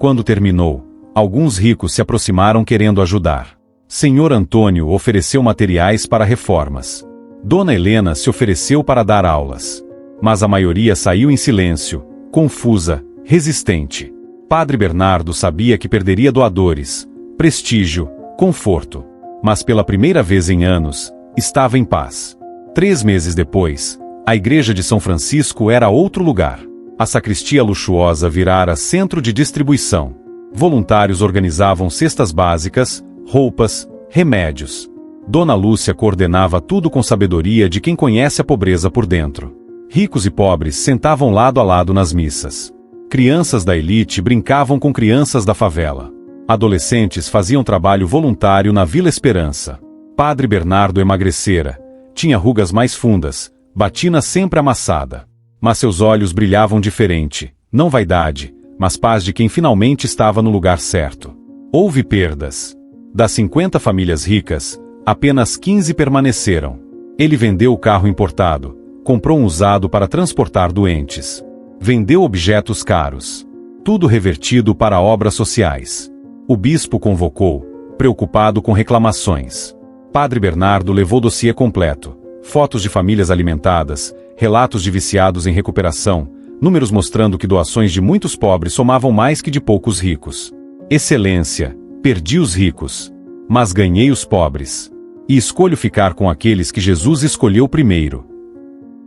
S2: Quando terminou, alguns ricos se aproximaram querendo ajudar. Senhor Antônio ofereceu materiais para reformas. Dona Helena se ofereceu para dar aulas. Mas a maioria saiu em silêncio, confusa, resistente. Padre Bernardo sabia que perderia doadores, prestígio, conforto. Mas pela primeira vez em anos, estava em paz. 3 meses depois, a igreja de São Francisco era outro lugar. A sacristia luxuosa virara centro de distribuição. Voluntários organizavam cestas básicas, roupas, remédios. Dona Lúcia coordenava tudo com sabedoria de quem conhece a pobreza por dentro. Ricos e pobres sentavam lado a lado nas missas. Crianças da elite brincavam com crianças da favela. Adolescentes faziam trabalho voluntário na Vila Esperança. Padre Bernardo emagrecera. Tinha rugas mais fundas, batina sempre amassada. Mas seus olhos brilhavam diferente, não vaidade, mas paz de quem finalmente estava no lugar certo. Houve perdas. Das 50 famílias ricas, apenas 15 permaneceram. Ele vendeu o carro importado, Comprou um usado para transportar doentes. Vendeu objetos caros. Tudo revertido para obras sociais. O bispo convocou, preocupado com reclamações. Padre Bernardo levou dossiê completo. Fotos de famílias alimentadas, relatos de viciados em recuperação, números mostrando que doações de muitos pobres somavam mais que de poucos ricos. Excelência, perdi os ricos, mas ganhei os pobres. E escolho ficar com aqueles que Jesus escolheu primeiro.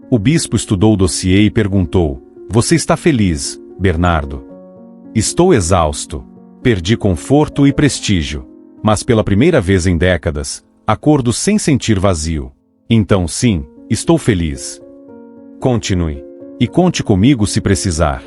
S2: O bispo estudou o dossiê e perguntou: Você está feliz, Bernardo? Estou exausto. Perdi conforto e prestígio. Mas pela primeira vez em décadas, acordo sem sentir vazio. Então sim, estou feliz. Continue. E conte comigo se precisar.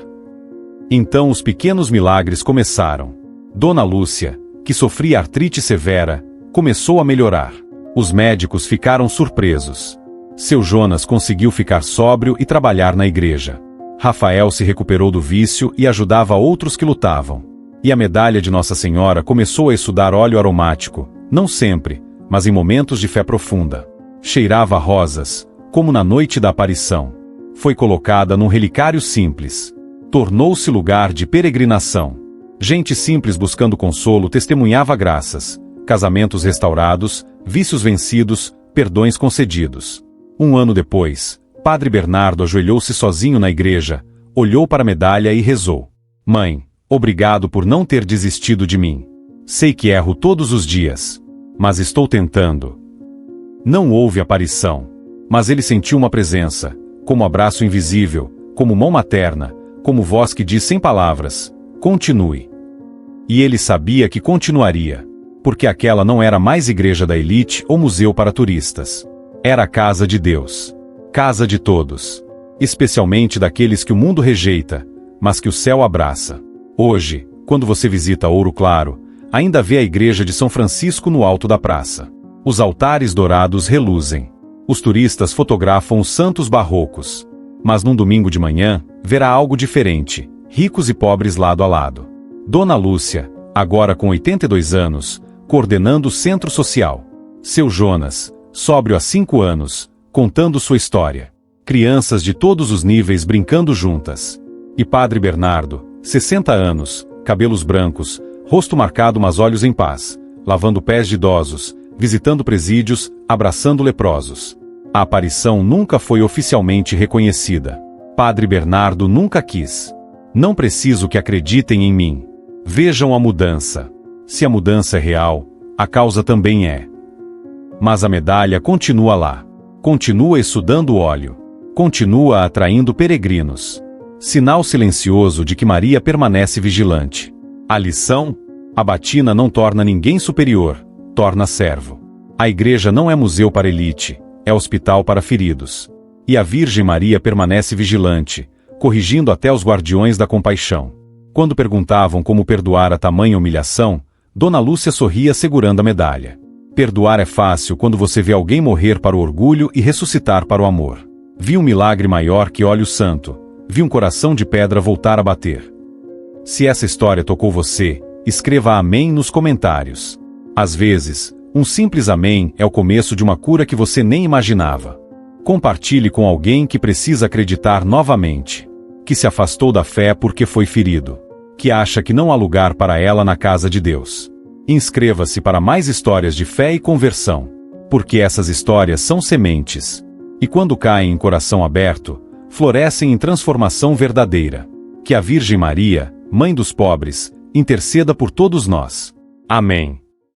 S2: Então os pequenos milagres começaram. Dona Lúcia, que sofria artrite severa, começou a melhorar. Os médicos ficaram surpresos. Seu Jonas conseguiu ficar sóbrio e trabalhar na igreja. Rafael se recuperou do vício e ajudava outros que lutavam. E a medalha de Nossa Senhora começou a estudar óleo aromático, não sempre, mas em momentos de fé profunda. Cheirava a rosas, como na noite da aparição. Foi colocada num relicário simples. Tornou-se lugar de peregrinação. Gente simples buscando consolo testemunhava graças, casamentos restaurados, vícios vencidos, perdões concedidos. Um ano depois, Padre Bernardo ajoelhou-se sozinho na igreja, olhou para a medalha e rezou: Mãe, obrigado por não ter desistido de mim. Sei que erro todos os dias, mas estou tentando. Não houve aparição, mas ele sentiu uma presença, como abraço invisível, como mão materna, como voz que diz sem palavras: continue. E ele sabia que continuaria, porque aquela não era mais igreja da elite ou museu para turistas. Era a casa de Deus. Casa de todos. Especialmente daqueles que o mundo rejeita, mas que o céu abraça. Hoje, quando você visita Ouro Claro, ainda vê a igreja de São Francisco no alto da praça. Os altares dourados reluzem. Os turistas fotografam os santos barrocos. Mas num domingo de manhã, verá algo diferente, ricos e pobres lado a lado. Dona Lúcia, agora com 82 anos, coordenando o centro social. Seu Jonas, sóbrio há 5 anos, contando sua história. Crianças de todos os níveis brincando juntas. E Padre Bernardo, 60 anos, cabelos brancos, rosto marcado mas olhos em paz, lavando pés de idosos, visitando presídios, abraçando leprosos. A aparição nunca foi oficialmente reconhecida. Padre Bernardo nunca quis. Não preciso que acreditem em mim. Vejam a mudança. Se a mudança é real, a causa também é. Mas a medalha continua lá. Continua estudando o óleo. Continua atraindo peregrinos. Sinal silencioso de que Maria permanece vigilante. A lição? A batina não torna ninguém superior, torna servo. A igreja não é museu para elite, é hospital para feridos. E a Virgem Maria permanece vigilante, corrigindo até os guardiões da compaixão. Quando perguntavam como perdoar a tamanha humilhação, Dona Lúcia sorria segurando a medalha. Perdoar é fácil quando você vê alguém morrer para o orgulho e ressuscitar para o amor. Vi um milagre maior que óleo santo. Vi um coração de pedra voltar a bater. Se essa história tocou você, escreva amém nos comentários. Às vezes, um simples amém é o começo de uma cura que você nem imaginava. Compartilhe com alguém que precisa acreditar novamente. Que se afastou da fé porque foi ferido. Que acha que não há lugar para ela na casa de Deus. Inscreva-se para mais histórias de fé e conversão. Porque essas histórias são sementes. E quando caem em coração aberto, florescem em transformação verdadeira. Que a Virgem Maria, Mãe dos pobres, interceda por todos nós. Amém.